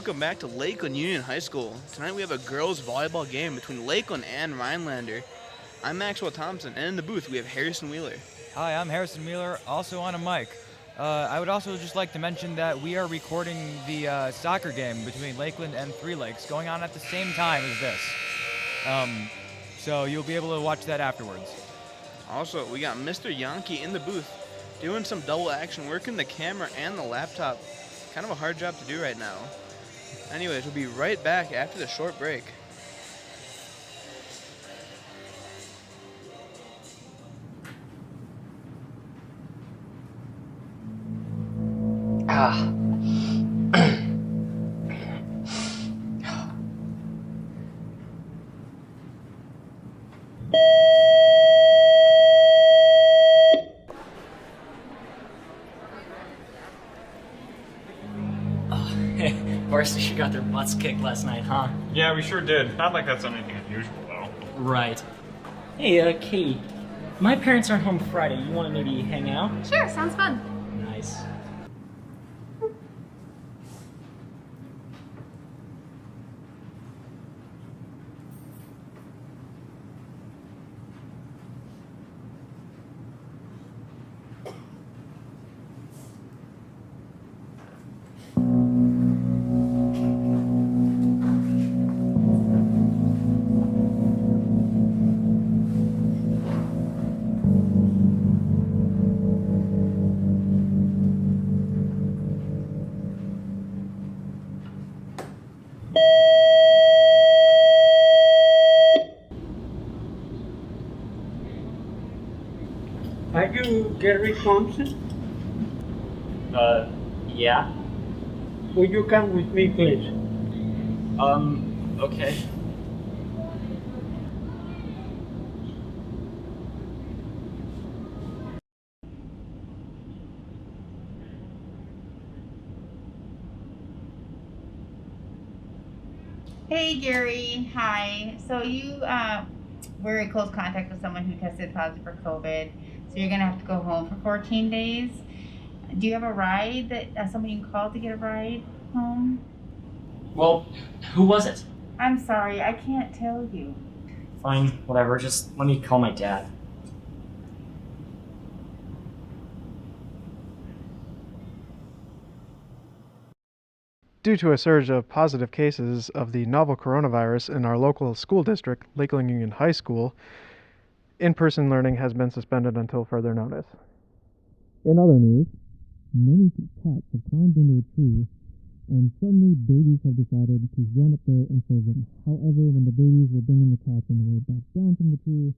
welcome back to Lakeland Union High School. Tonight we have a girls volleyball game between Lakeland and Rhinelander. I'm Maxwell Thompson, and in the booth we have Harrison Wheeler. Hi, I'm Harrison Wheeler, also on a mic. I would also just like to mention that we are recording the soccer game between Lakeland and Three Lakes going on at the same time as this. So you'll be able to watch that afterwards. Also, we got Mr. Yankee in the booth doing some double action, working the camera and the laptop. Kind of a hard job to do right now. Anyways, we'll be right back after the short break. Varsity got their butts kicked last night, huh? Yeah, we sure did. Not like that's anything unusual, though. Right. Hey, Katie. My parents aren't home Friday. You want to maybe hang out? Sure, sounds fun. Nice. Are you Gary Thompson? Yeah. Will you come with me, please? Okay. Hey Gary, hi. So you were in close contact with someone who tested positive for COVID, so you're gonna have to go home for 14 days. Do you have a ride that someone you can call to get a ride home? Well, who was it? I'm sorry, I can't tell you. Fine, whatever. Just let me call my dad. Due to a surge of positive cases of the novel coronavirus in our local school district, Lakeland Union High School, in-person learning has been suspended until further notice. In other news, many cats have climbed into a tree, and suddenly babies have decided to run up there and save them. However, when the babies were bringing the cats on the way back down from the tree,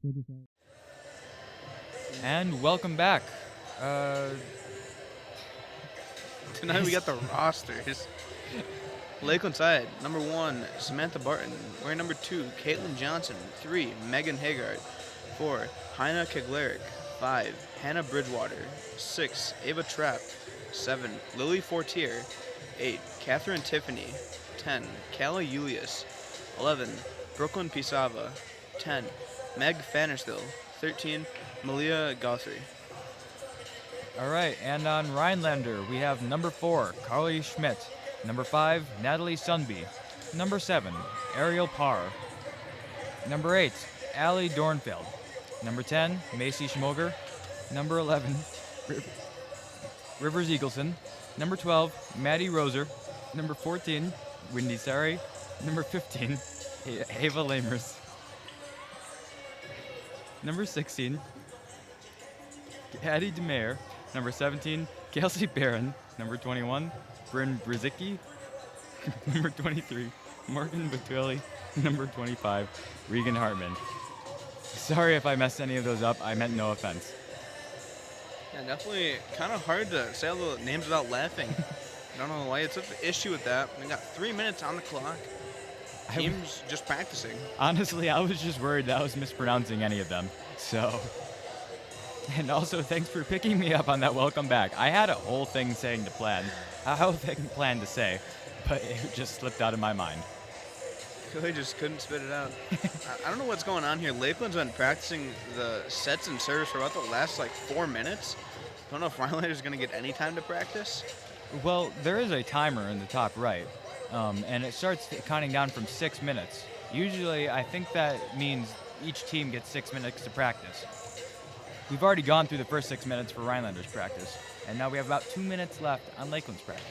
they decided... And welcome back. Tonight we got the rosters. Lakeland side, number 1, Samantha Barton. Wearing number 2, Caitlin Johnson. 3, Megan Haggard. 4, Heina Keglerick. 5, Hannah Bridgewater. 6, Ava Trapp. 7, Lily Fortier. 8, Catherine Tiffany. 10, Calla Julius. 11, Brooklyn Pisava. 10, Meg Fannersville. 13, Malia Guthrie. All right, and on Rhinelander, we have number 4, Carly Schmidt. Number 5, Natalie Sunby. Number 7, Ariel Parr. Number 8, Allie Dornfeld. Number 10, Macy Schmoger. Number 11, Rivers Eagleson. Number 12, Maddie Roser. Number 14, Wendy Sari. Number 15, Ava Lamers. Number 16, Addie DeMayer. Number 17, Kelsey Barron. Number 21, Bryn Brzicki. Number 23, Morgan Batwilli. Number 25, Regan Hartman. Sorry if I messed any of those up. I meant no offense. Yeah, definitely kind of hard to say all the names without laughing. I don't know why it's such an issue with that. We got 3 minutes on the clock. Team's just practicing. Honestly, I was just worried that I was mispronouncing any of them. So, and also thanks for picking me up on that welcome back. I had a whole thing planned to say, but it just slipped out of my mind. They just couldn't spit it out. I don't know what's going on here. Lakeland's been practicing the sets and serves for about the last 4 minutes. Don't know if Rhinelander's going to get any time to practice. Well, there is a timer in the top right. and it starts counting down from 6 minutes. Usually, I think that means each team gets 6 minutes to practice. We've already gone through the first 6 minutes for Rhinelander's practice, and now we have about 2 minutes left on Lakeland's practice.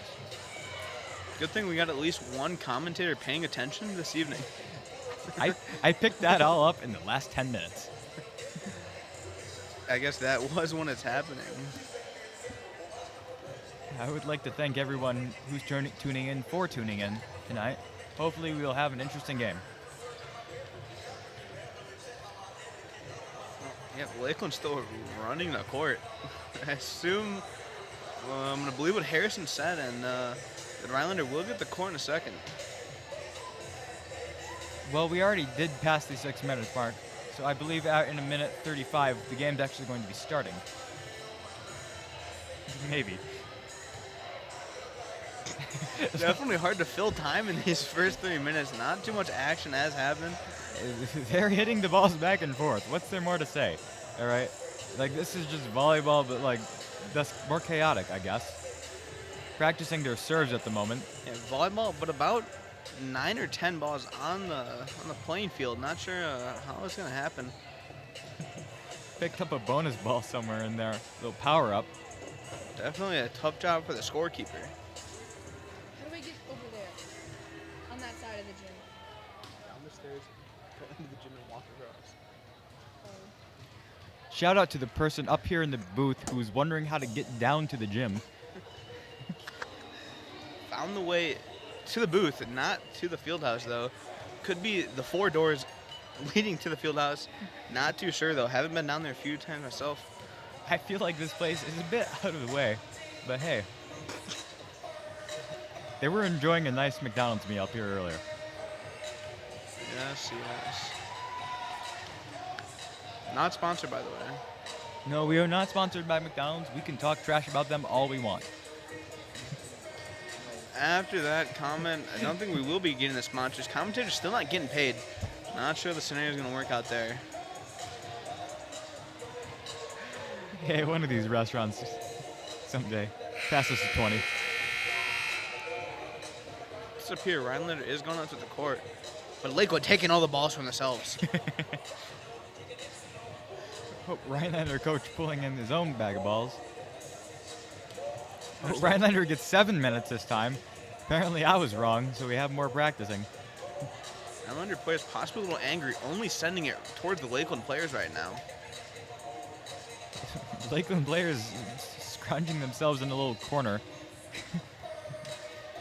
Good thing we got at least one commentator paying attention this evening. I picked that all up in the last 10 minutes. I guess that was when it's happening. I would like to thank everyone who's tuning in for tuning in tonight. Hopefully we'll have an interesting game. Yeah, Lakeland's still running the court. I assume, I'm going to believe what Harrison said, and the Rhinelander will get the court in a second. Well, we already did pass the 6 minutes mark, so I believe out in a minute 35, the game's actually going to be starting. Maybe. Definitely hard to fill time in these first 3 minutes. Not too much action has happened. They're hitting the balls back and forth. What's there more to say? All right, like this is just volleyball, but like that's more chaotic, I guess. Practicing their serves at the moment. Yeah, volleyball, but about 9 or 10 balls on the playing field. Not sure how it's gonna happen. Picked up a bonus ball somewhere in there. Little power up. Definitely a tough job for the scorekeeper. How do we get over there? On that side of the gym. Down the stairs, go into the gym and walk across. Shout out to the person up here in the booth who's wondering how to get down to the gym. Found the way to the booth, not to the field house though. Could be the 4 doors leading to the field house. Not too sure though. Haven't been down there a few times myself. I feel like this place is a bit out of the way, but hey. They were enjoying a nice McDonald's meal up here earlier. Yes, yes. Not sponsored, by the way. No, we are not sponsored by McDonald's. We can talk trash about them all we want. After that comment, I don't think we will be getting the sponsors. Commentators still not getting paid. Not sure the scenario is going to work out there. Hey, one of these restaurants someday. Pass us a 20. It's up here. Rhinelander is going out to the court. But Lakewood taking all the balls from themselves. Oh, Rhinelander coach pulling in his own bag of balls. Oh, Rhinelander gets 7 minutes this time. Apparently I was wrong, so we have more practicing. Rhinelander players possibly a little angry, only sending it towards the Lakeland players right now. Lakeland players scrounging themselves in a little corner.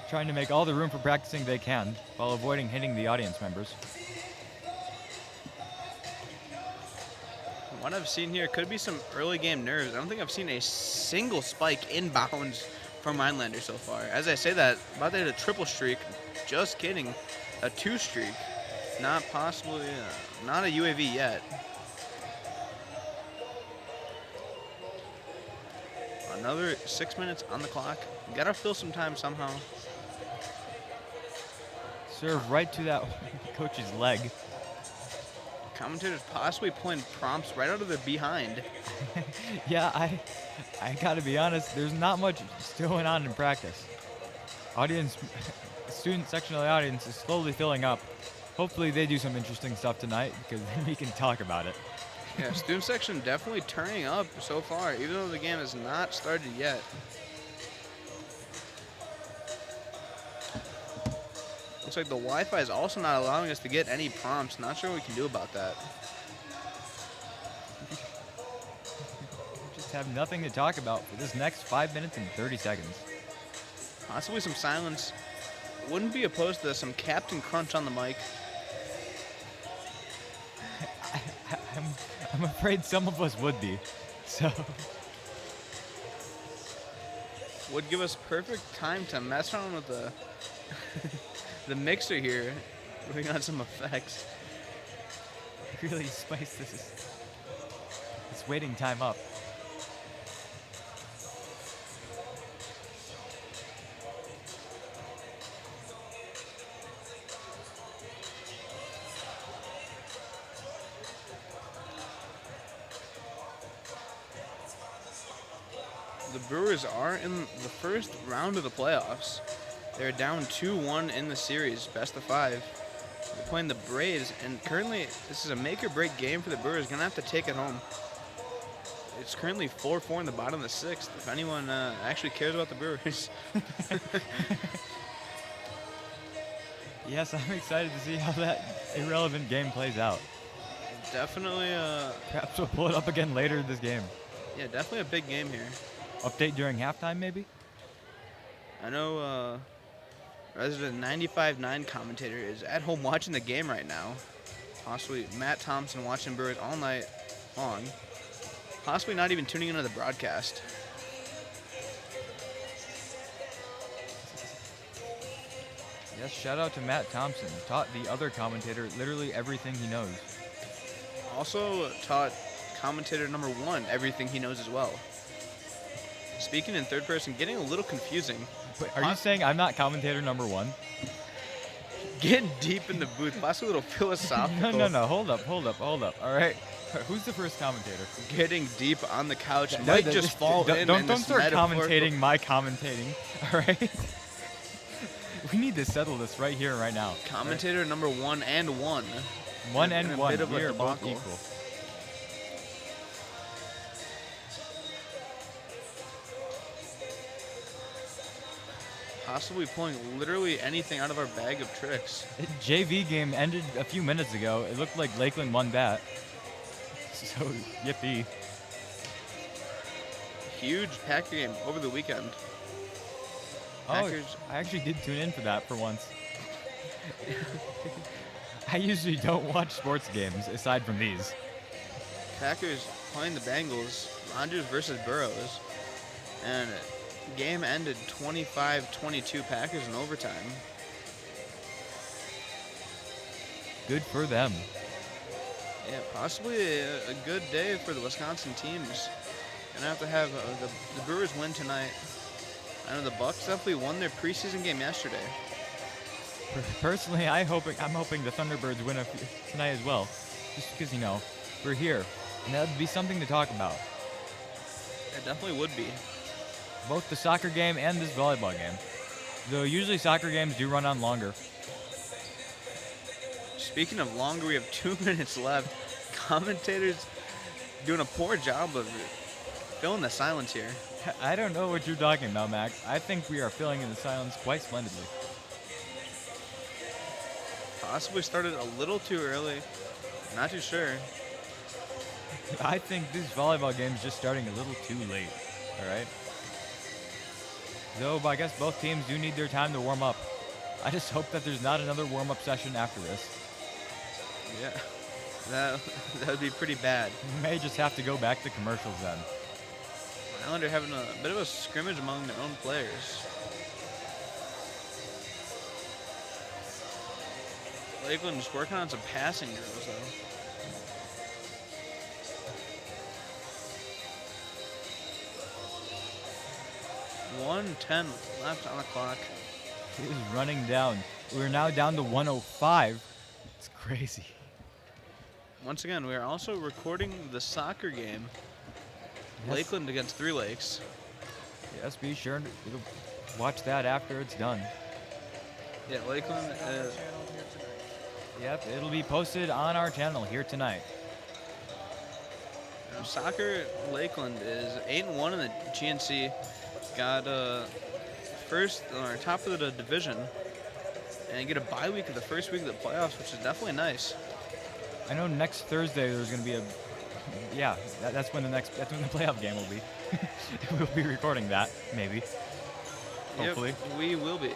Trying to make all the room for practicing they can, while avoiding hitting the audience members. What I've seen here could be some early game nerves. I don't think I've seen a single spike inbounds from Rhinelander so far. As I say that, about to hit a triple streak. Just kidding. A 2 streak. Not possibly, not a UAV yet. Another 6 minutes on the clock. Gotta fill some time somehow. Serve right to that coach's leg. Commentators possibly pulling prompts right out of their behind. Yeah, I gotta be honest, there's not much going on in practice. Audience, student section of the audience is slowly filling up. Hopefully they do some interesting stuff tonight, because then we can talk about it. Yeah, student section definitely turning up so far, even though the game has not started yet. Looks like the Wi-Fi is also not allowing us to get any prompts. Not sure what we can do about that. Just have nothing to talk about for this next 5 minutes and 30 seconds. Possibly some silence. Wouldn't be opposed to some Captain Crunch on the mic. I'm afraid some of us would be, so. Would give us perfect time to mess around with the the mixer here, putting on some effects. Really spice this waiting time up. The Brewers are in the first round of the playoffs. They're down 2-1 in the series, best of 5. They're playing the Braves, and currently this is a make or break game for the Brewers. Gonna have to take it home. It's currently 4-4 in the bottom of the 6th. If anyone actually cares about the Brewers. Yes, I'm excited to see how that irrelevant game plays out. Definitely, Perhaps we'll pull it up again later in this game. yeah, definitely a big game here. Update during halftime, maybe? I know resident 95.9 commentator is at home watching the game right now. Possibly Matt Thompson watching Brewers all night long. Possibly not even tuning into the broadcast. Yes, shout out to Matt Thompson. Taught the other commentator literally everything he knows. Also taught commentator number 1 everything he knows as well. Speaking in third person, getting a little confusing. Wait, are you saying I'm not commentator number 1? Getting deep in the booth, possibly a little philosophical. No. Hold up. All right. Who's the first commentator? Getting deep on the couch No, might no, just fall in. Don't and this start metaphorical- commentating my commentating. All right. We need to settle this right here and right now. Commentator number 1 and 1. One In and a one. bit of a We are both debacle. equal. Possibly pulling literally anything out of our bag of tricks. JV game ended a few minutes ago. It looked like Lakeland won that. So, yippee. Huge Packer game over the weekend. Oh, Packers. I actually did tune in for that for once. I usually don't watch sports games aside from these. Packers playing the Bengals. Rodgers versus Burrows. And game ended 25-22 Packers in overtime. Good for them. Yeah, possibly a good day for the Wisconsin teams. Gonna have to have the Brewers win tonight. I know the Bucks definitely won their preseason game yesterday. Personally, I'm hoping the Thunderbirds win tonight as well. Just because, we're here. And that would be something to talk about. It definitely would be. Both the soccer game and this volleyball game. Though usually soccer games do run on longer. Speaking of longer, we have 2 minutes left. Commentators doing a poor job of filling the silence here. I don't know what you're talking about, Max. I think we are filling in the silence quite splendidly. Possibly started a little too early. Not too sure. I think this volleyball game is just starting a little too late. All right. Though I guess both teams do need their time to warm up. I just hope that there's not another warm-up session after this. Yeah, that would be pretty bad. We may just have to go back to commercials then. Rhinelander having a bit of a scrimmage among their own players. Lakeland just working on some passing drills though. .1:10 left on the clock. It is running down. We're now down to 105. It's crazy. Once again, we are also recording the soccer game. Yes. Lakeland against Three Lakes. Yes, be sure to watch that after it's done. Yeah, Lakeland. Yep, it'll be posted on our channel here tonight. Soccer Lakeland is 8-1 in the GNC. Got first or top of the division, and get a bye week of the first week of the playoffs, which is definitely nice. I know next Thursday there's going to be that's when the playoff game will be. We'll be recording that, maybe. Hopefully. Yep, we will be.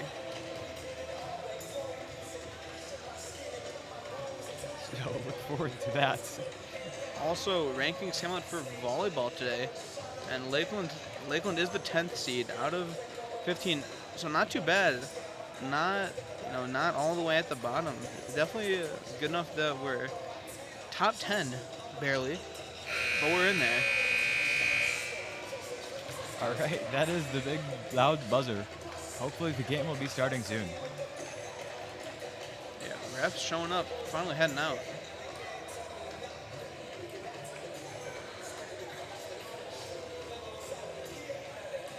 So look forward to that. Also, rankings came out for volleyball today, and Lakeland is the 10th seed out of 15, so not too bad. Not all the way at the bottom. Definitely good enough that we're top 10, barely, but we're in there. All right, that is the big loud buzzer. Hopefully the game will be starting soon. Yeah, refs showing up, finally heading out.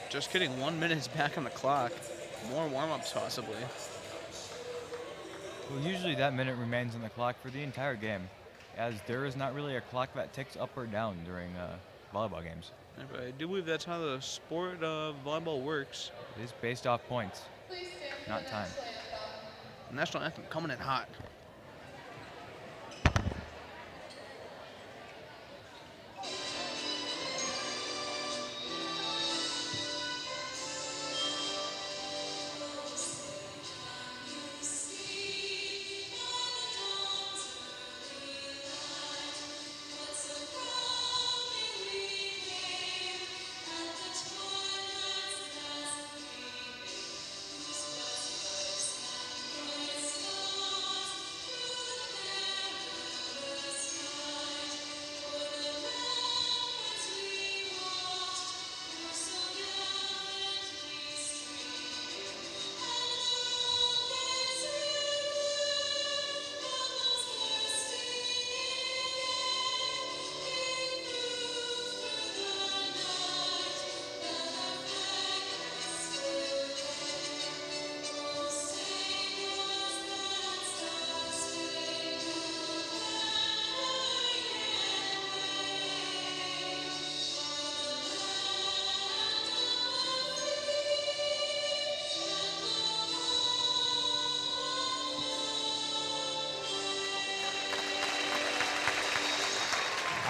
Just kidding, 1 minute is back on the clock. More warm-ups possibly. Well, usually that minute remains on the clock for the entire game, as there is not really a clock that ticks up or down during volleyball games. Yeah, but I do believe that's how the sport of volleyball works. It is based off points, not time. National anthem coming in hot.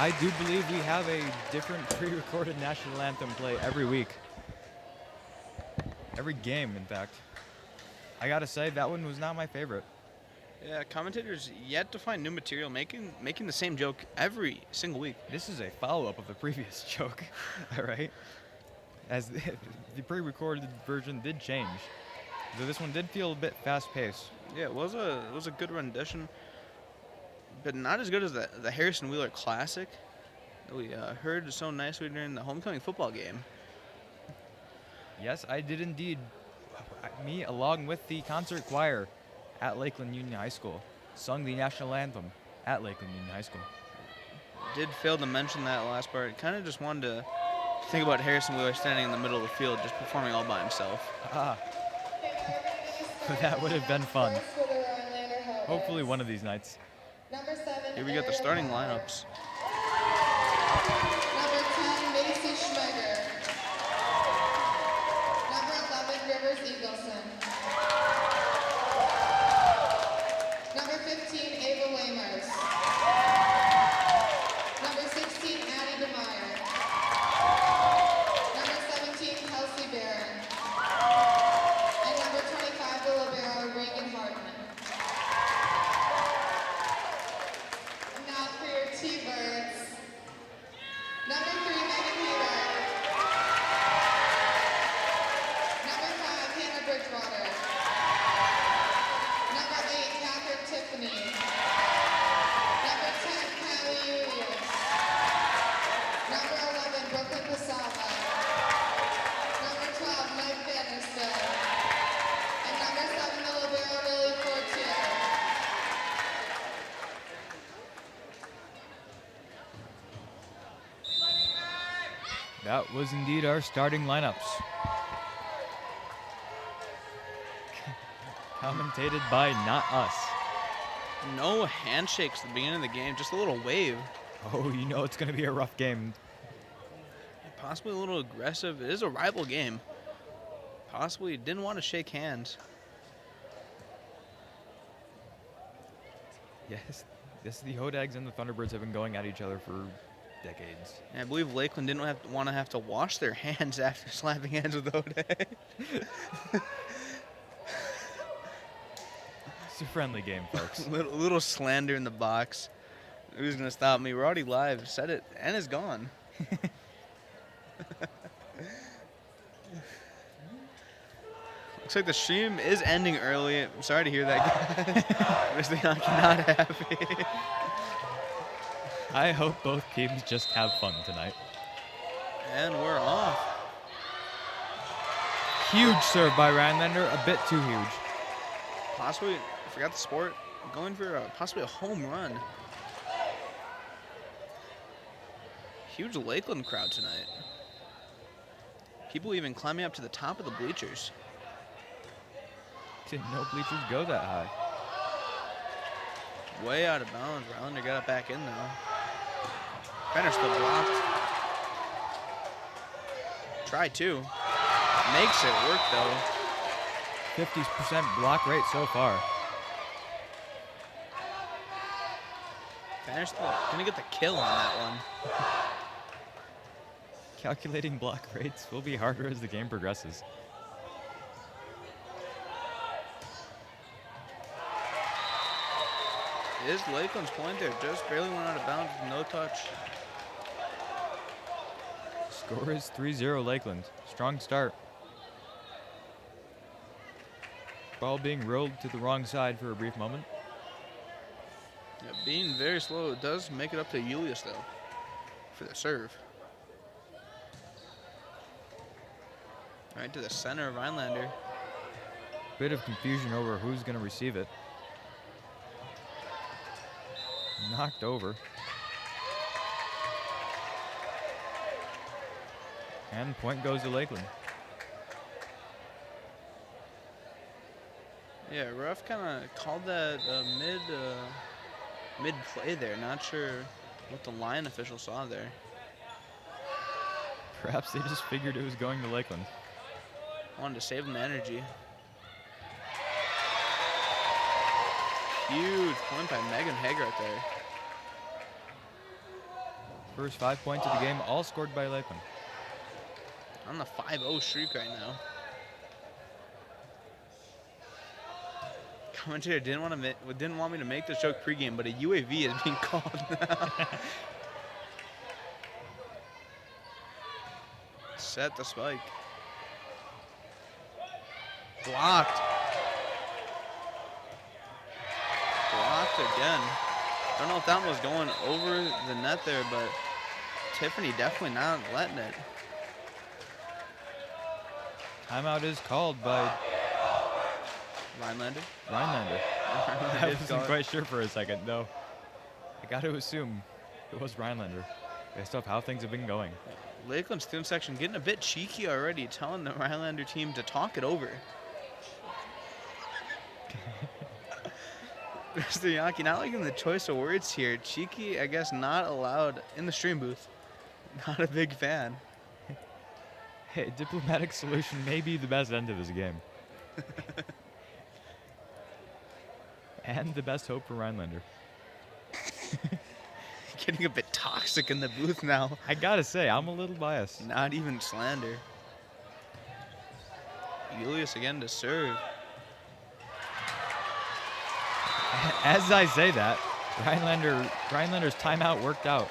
I do believe we have a different pre-recorded national anthem play every week. Every game, in fact. I gotta say, that one was not my favorite. Yeah, commentators yet to find new material, making the same joke every single week. This is a follow-up of the previous joke, all right? As the pre-recorded version did change. So this one did feel a bit fast-paced. Yeah, it was a good rendition, but not as good as the Harrison Wheeler Classic that we heard so nicely during the homecoming football game. Yes, I did indeed. Me, along with the concert choir at Lakeland Union High School, sung the national anthem at Lakeland Union High School. Did fail to mention that last part. Kind of just wanted to think about Harrison Wheeler standing in the middle of the field, just performing all by himself. That would have been fun. Hopefully one of these nights. Here we got the starting lineups. Number 10, Macy Schmeger. Number 11, Rivers Eagleson. Number 15, Ava Lamers. Number 16, Addie DeMeyer. Number 17, Kelsey Barron. And number 25, the libero, Reagan Hartman. And now for your T-Birds. Number 3, Megan Hayward. Number 5, Hannah Bridgewater. Number 8, Catherine Tiffany. Number 10, Kylie Julius. Number 11, Brooklyn Pasava. Number 12, Meg Bannister. And number 7, the libero, Lily Fortier. That was indeed our starting lineups. Commentated by not us. No handshakes at the beginning of the game, just a little wave. Oh, you know it's going to be a rough game. Possibly a little aggressive. It is a rival game. Possibly didn't want to shake hands. Yes, the Hodags and the Thunderbirds have been going at each other for decades. And I believe Lakeland didn't want to have to wash their hands after slapping hands with Oday. It's a friendly game, folks. little slander in the box. Who's going to stop me? We're already live. Said it and it's gone. Looks like the stream is ending early. I'm sorry to hear that, guys. I'm not happy. I hope both teams just have fun tonight. And we're off. Huge serve by Rhinelander, a bit too huge. Possibly, I forgot the sport, going for possibly a home run. Huge Lakeland crowd tonight. People even climbing up to the top of the bleachers. Didn't know bleachers go that high. Way out of bounds. Rhinelander got it back in though. Fenner still blocked. Try two. Makes it work though. 50% block rate so far. Fenner still gonna get the kill on that one. Calculating block rates will be harder as the game progresses. Is Lakeland's point there? Just barely went out of bounds with no touch. Score is 3-0 Lakeland. Strong start. Ball being rolled to the wrong side for a brief moment. Yeah, being very slow, it does make it up to Julius though for the serve. Right to the center of Rhinelander. Bit of confusion over who's going to receive it. Knocked over. And point goes to Lakeland. Yeah, ref kind of called that mid play there. Not sure what the line official saw there. Perhaps they just figured it was going to Lakeland. Wanted to save them the energy. Huge point by Megan Haggart there. First 5 points of the game, all scored by Lakeland. On the 5-0 streak right now. Commentator didn't want me to make this joke pregame, but a UAV is being called now. Set the spike. Blocked. Blocked again. Don't know if that was going over the net there, but Tiffany definitely not letting it. Timeout is called by Rhinelander. Rhinelander. I wasn't quite sure for a second, though. I got to assume it was Rhinelander, based off how things have been going. Lakeland student section getting a bit cheeky already, telling the Rhinelander team to talk it over. Mr. Yankee, not liking the choice of words here. Cheeky, I guess, not allowed in the stream booth. Not a big fan. Hey, diplomatic solution may be the best end of this game. And the best hope for Rhinelander. Getting a bit toxic in the booth now. I gotta say, I'm a little biased. Not even slander. Julius again to serve. As I say that, Rhinelander's timeout worked out.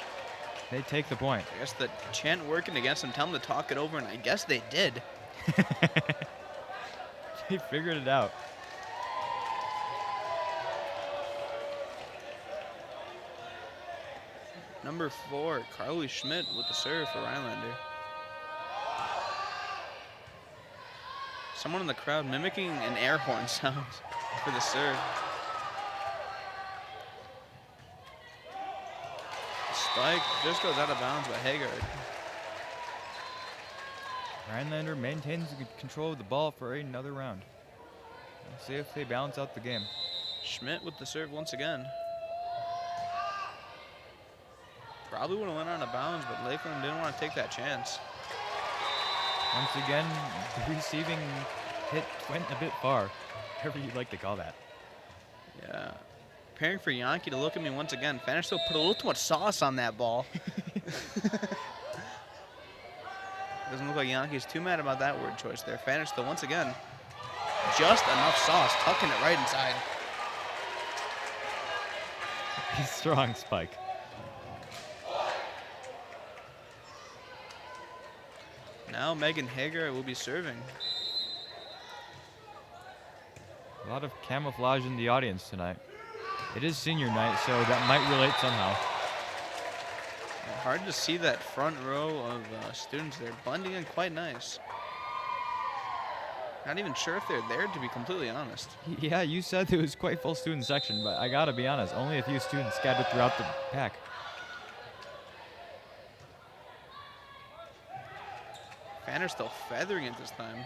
They take the point. I guess the chant working against them, tell them to talk it over, and I guess they did. They figured it out. Number 4, Carly Schmidt with the serve for Rhinelander. Someone in the crowd mimicking an air horn sound for the serve. Spike just goes out of bounds by Haggard. Rhinelander maintains control of the ball for another round. Let's see if they balance out the game. Schmidt with the serve once again. Probably would have went out of bounds, but Lakeland didn't want to take that chance. Once again, the receiving hit went a bit far, whatever you'd like to call that. Yeah. Preparing for Yankee to look at me once again. Fanner still put a little too much sauce on that ball. Doesn't look like Yankee's too mad about that word choice there. Fanner still once again. Just enough sauce, tucking it right inside. He's strong, Spike. Now Megan Hager will be serving. A lot of camouflage in the audience tonight. It is senior night, so that might relate somehow. Hard to see that front row of students there, blending in quite nice. Not even sure if they're there, to be completely honest. Yeah, you said it was quite full student section, but I gotta be honest, only a few students scattered throughout the pack. Fanner's still feathering it this time.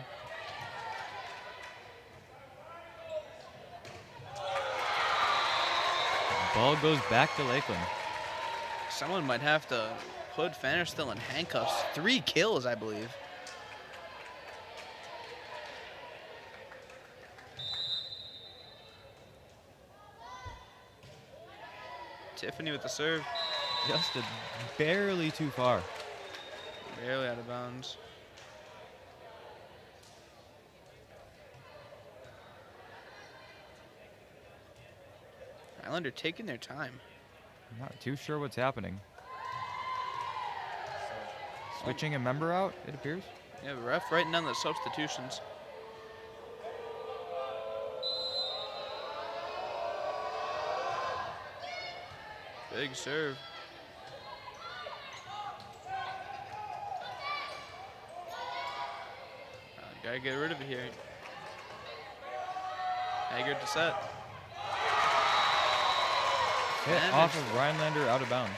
Ball goes back to Lakeland. Someone might have to put Fannerstill in handcuffs. 3 kills, I believe. Tiffany with the serve. Just barely too far. Barely out of bounds. Rhinelander taking their time. Not too sure what's happening. Switching a member out, it appears. Yeah, the ref writing down the substitutions. Big serve. Gotta get rid of it here. Haggard to set. Hit And off it's- of Rhinelander, out of bounds.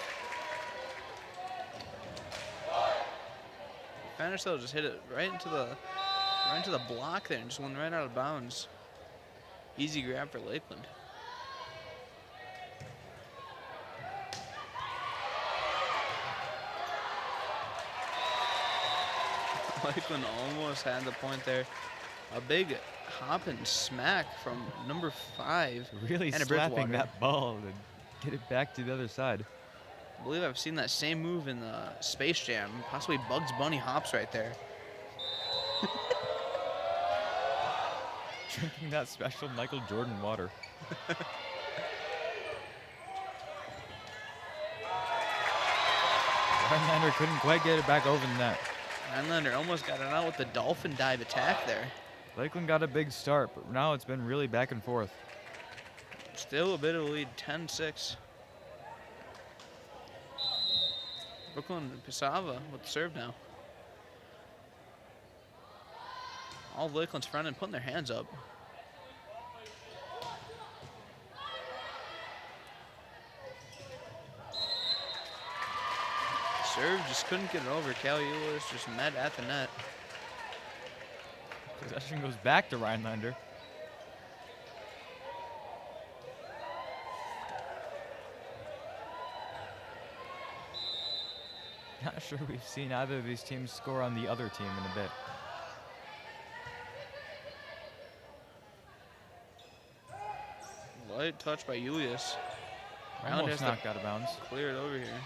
Fannerstill just hit it right into the block there and just went right out of bounds. Easy grab for Lakeland. Lakeland almost had the point there. A big hop and smack from number 5. Really Hannah slapping Bridgewater. that ball to get it back to the other side. I believe I've seen that same move in Space Jam. Possibly Bugs Bunny hops right there. Drinking that special Michael Jordan water. Rhinelander couldn't quite get it back over the net. Rhinelander almost got it out with the dolphin dive attack there. Lakeland got a big start, but now it's been really back and forth. Still a bit of a lead, 10-6. Brooklyn Pisava with the serve now. All of Lakeland's front end putting their hands up. Serve just couldn't get it over. Callie Eulis just met at the net. Possession goes back to Rhinelander. Not sure we've seen either of these teams score on the other team in a bit. Light touch by Julius. Rhinelander Almost has to knocked out of bounds. clear it over here.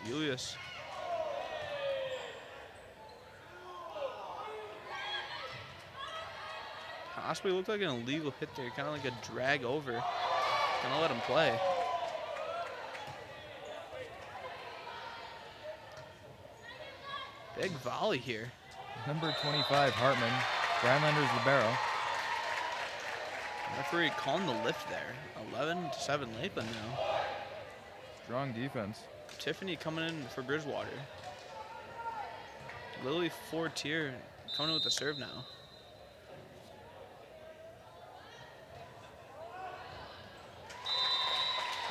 Julius. Possibly looked like an illegal hit there, kind of like a drag over. Gonna let him play. Big volley here. Number 25, Hartman. Rhinelander's libero. Referee calling the lift there. 11-7 Lakeland now. Strong defense. Tiffany coming in for Bridgewater. Lily Fortier coming in with the serve now.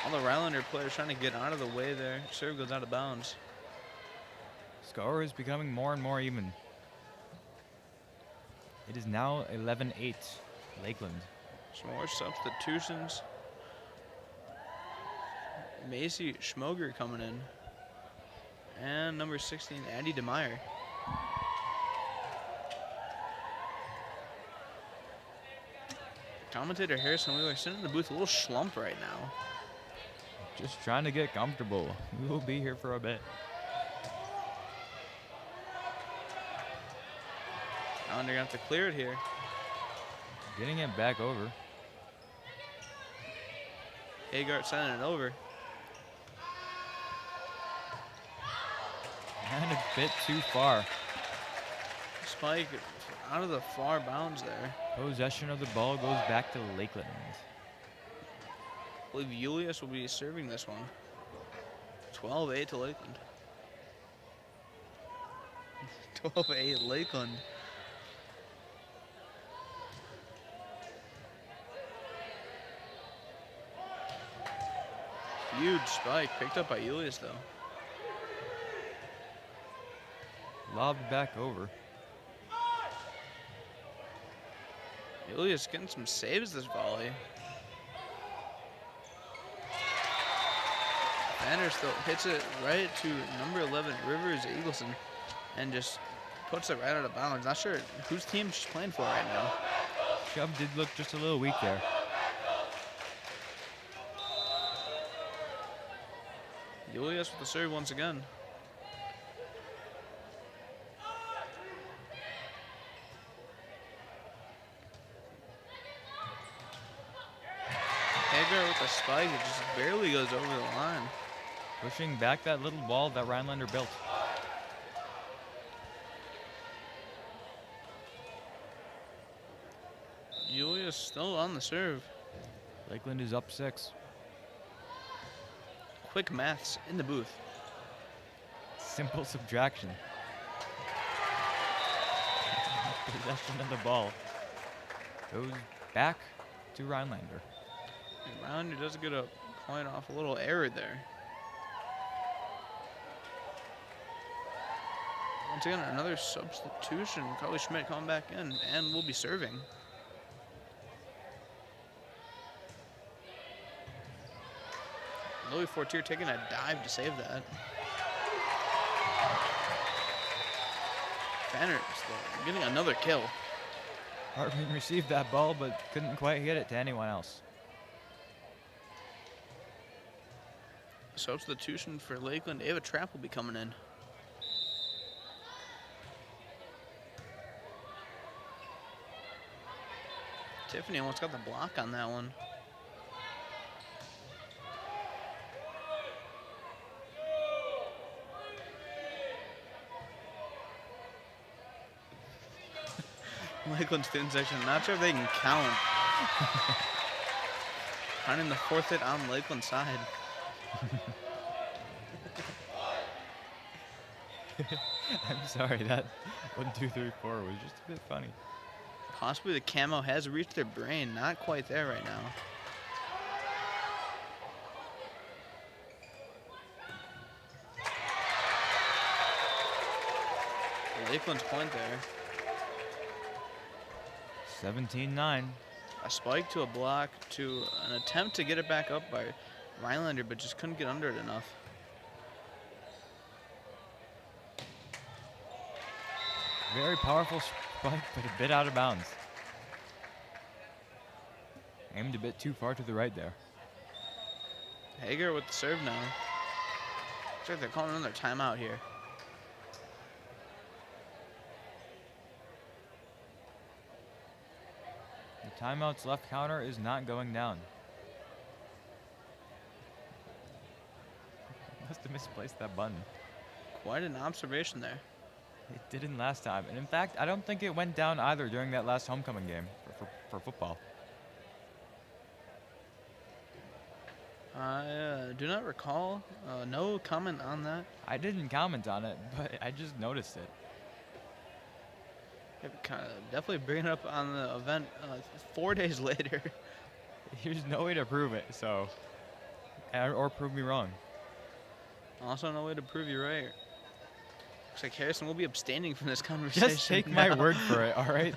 All the Rhinelander players trying to get out of the way there. Serve goes out of bounds. Score is becoming more and more even. It is now 11-8, Lakeland. Some more substitutions. Macy Schmoger coming in. And number 16, Addie DeMeyer. Commentator Harrison Wheeler sitting in the booth a little slump right now. Just trying to get comfortable. We will be here for a bit. Now they're gonna have to clear it here. Getting it back over. Haggart sending it over. And a bit too far. Spike out of the far bounds there. Possession of the ball goes back to Lakeland. I believe Julius will be serving this one. 12-8 to Lakeland. 12-8 Lakeland. Huge spike picked up by Julius though. Lobbed back over. Julius getting some saves this volley. Vander still hits it right to number 11, Rivers Eagleson, and just puts it right out of bounds. Not sure whose team she's playing for right now. Shove did look just a little weak there. Julius with the serve once again. Hagar with the spike, it just barely goes over the line. Pushing back that little wall that Rhinelander built. Julius still on the serve. Lakeland is up 6. Quick maths in the booth. Simple subtraction. Possession of the ball goes back to Rhinelander. And Rhinelander does get a point off a little error there. Once again, another substitution. Carly Schmidt coming back in and will be serving. Louis Fortier taking a dive to save that. Fanner still getting another kill. Hartman received that ball but couldn't quite hit it to anyone else. Substitution for Lakeland. Ava Trapp will be coming in. Tiffany almost got the block on that one. Lakeland student section, not sure if they can count. Finding the fourth hit on Lakeland side. I'm sorry, that 1, 2, 3, 4 was just a bit funny. Possibly the camo has reached their brain. Not quite there right now. Lakeland's point there. 17-9. A spike to a block to an attempt to get it back up by Rhinelander, but just couldn't get under it enough. Very powerful spike, but a bit out of bounds. Aimed a bit too far to the right there. Hager with the serve now. Looks like they're calling another timeout here. The timeout's left counter is not going down. Must have misplaced that button. Quite an observation there. It didn't last time. And in fact, I don't think it went down either during that last homecoming game for football. I do not recall. No comment on that. I didn't comment on it, but I just noticed it. Kind of definitely bring it up on the event 4 days later. There's no way to prove it, so. Or prove me wrong. Also, no way to prove you right. Looks like Harrison will be abstaining from this conversation. Just take my word for it, all right?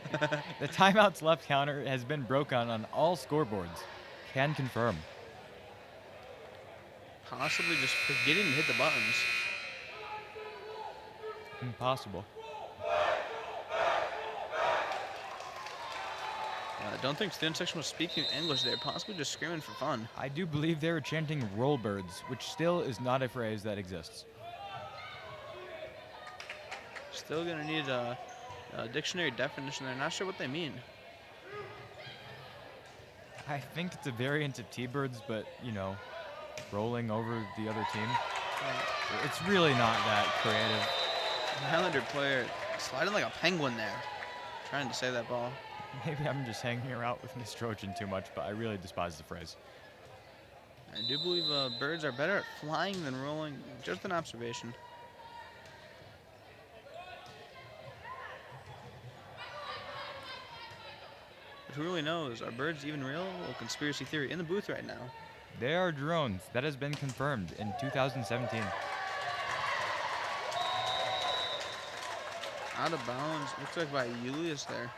The timeout's left counter has been broken on all scoreboards. Can confirm. Possibly just forgetting to hit the buttons. Impossible. I don't think student section was speaking English there, possibly just screaming for fun. I do believe they were chanting roll birds, which still is not a phrase that exists. Still gonna need a dictionary definition there. Not sure what they mean. I think it's a variant of T-birds, but, you know, rolling over the other team. It's really not that creative. Highlander player sliding like a penguin there. Trying to save that ball. Maybe I'm just hanging out with Miss Trojan too much, but I really despise the phrase. I do believe birds are better at flying than rolling. Just an observation. But who really knows? Are birds even real? Well, conspiracy theory in the booth right now. They are drones. That has been confirmed in 2017. Out of bounds. Looks like by Julius there.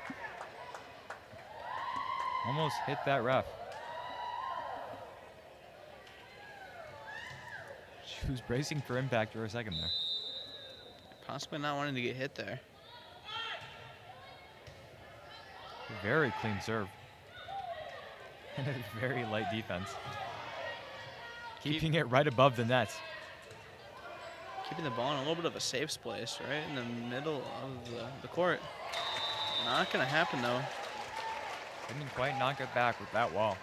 Almost hit that ref. Tues bracing for impact for a second there. Possibly not wanting to get hit there. Very clean serve. And a very light defense. Keeping it right above the net. Keeping the ball in a little bit of a safe place, right in the middle of the court. Not going to happen, though. Didn't quite knock it back with that wall.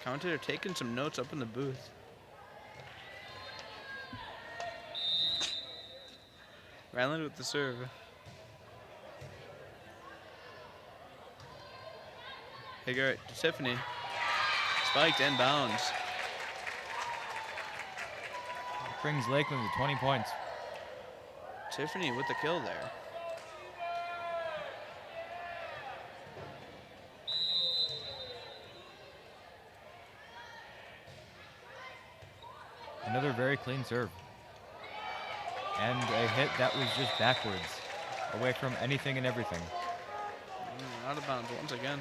Commentator taking some notes up in the booth. Rhinelander with the serve. Haggart to Tiffany. Spiked and bounds. Brings Lakeland to 20 points. Tiffany with the kill there. Another very clean serve. And a hit that was just backwards. Away from anything and everything. Out of bounds once again.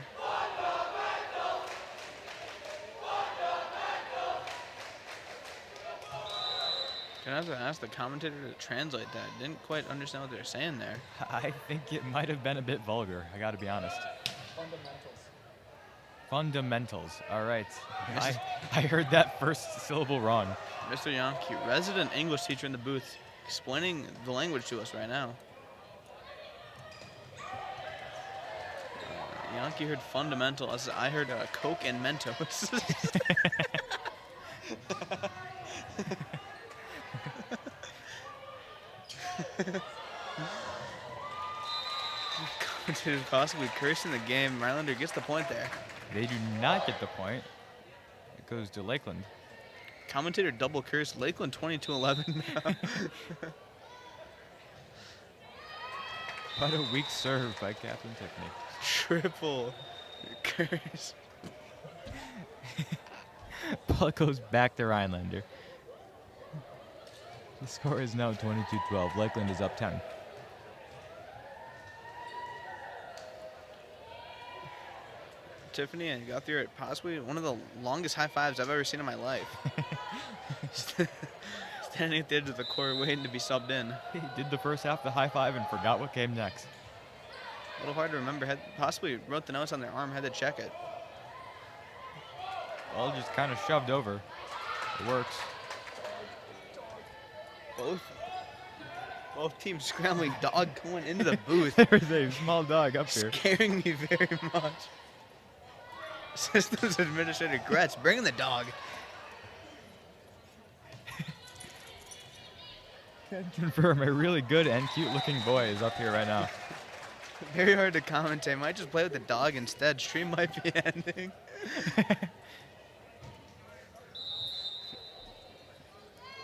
Gonna have to ask the commentator to translate that. Didn't quite understand what they were saying there. I think it might have been a bit vulgar, I gotta be honest. Fundamentals. All right. I heard that first syllable wrong. Mr. Yankee, resident English teacher in the booth, explaining the language to us right now. Yankee heard fundamental as I heard Coke and Mentos. Commentator possibly cursing the game. Rhinelander gets the point there. They do not get the point. It goes to Lakeland. Commentator double curse. Lakeland 22-11 now. What a weak serve by Captain Tiffany. Triple curse. Ball goes back to Rhinelander. The score is now 22-12. Lakeland is up 10. Tiffany and Guthrie at possibly one of the longest high fives I've ever seen in my life. Standing at the edge of the court waiting to be subbed in. He did the first half of the high five and forgot what came next. A little hard to remember. Had possibly wrote the notes on their arm, had to check it. Ball just kind of shoved over. It works. Both teams scrambling. Dog going into the booth. There's a small dog up here. Scaring me very much. Systems Administrator Gretz, bringing the dog. Can confirm a really good and cute looking boy is up here right now. Very hard to commentate. Might just play with the dog instead. Stream might be ending.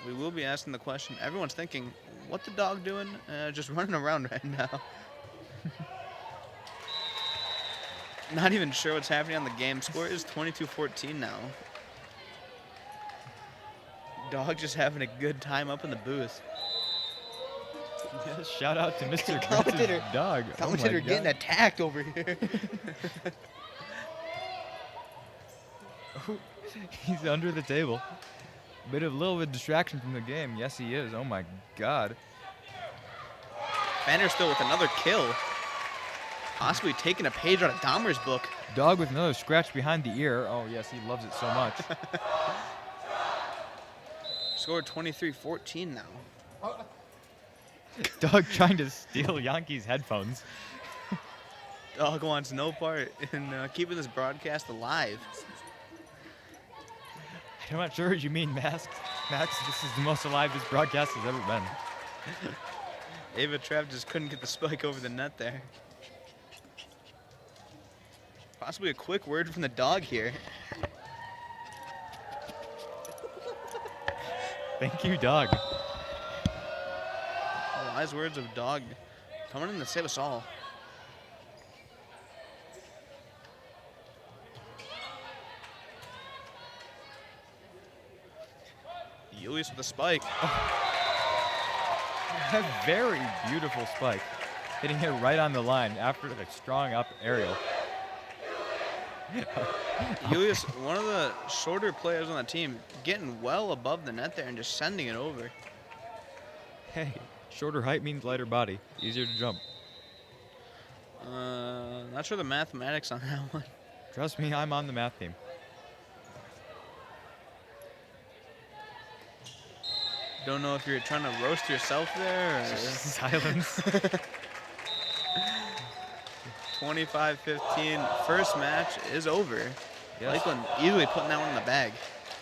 We will be asking the question. Everyone's thinking, what the dog doing? Just running around right now. Not even sure what's happening on the game. Score is 22-14 now. Dog just having a good time up in the booth. Yes, shout out to Mr. Commentator, Gretz's dog. Commentator Oh my getting God. attacked over here. He's under the table. Bit of a little bit of distraction from the game. Yes, he is. Oh my God. Banner still with another kill. Possibly taking a page out of Dahmer's book. Dog with another scratch behind the ear. Oh yes, he loves it so much. Score 23-14 now. Dog trying to steal Yankees headphones. Dog wants no part in keeping this broadcast alive. I'm not sure what you mean, Max. This is the most alive this broadcast has ever been. Ava Trev just couldn't get the spike over the net there. Possibly a quick word from the dog here. Thank you, dog. Wise words of dog coming in to save us all. Julius with the spike. A very beautiful spike. Hitting it right on the line after the strong up aerial. Julius, one of the shorter players on the team, getting well above the net there and just sending it over. Hey, shorter height means lighter body, easier to jump. Not sure the mathematics on that one. Trust me, I'm on the math team. Don't know if you're trying to roast yourself there or... Silence. 25-15. First match is over. Yes. Lakeland easily putting that one in the bag.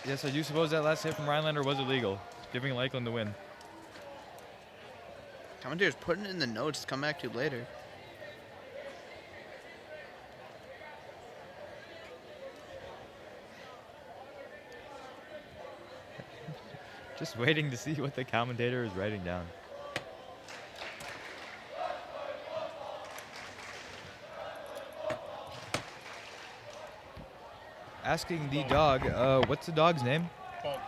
Yes, I do suppose that last hit from Rhinelander was illegal, giving Lakeland the win. Commentators putting it in the notes to come back to later. Just waiting to see what the commentator is writing down. Asking the dog, what's the dog's name? Bug.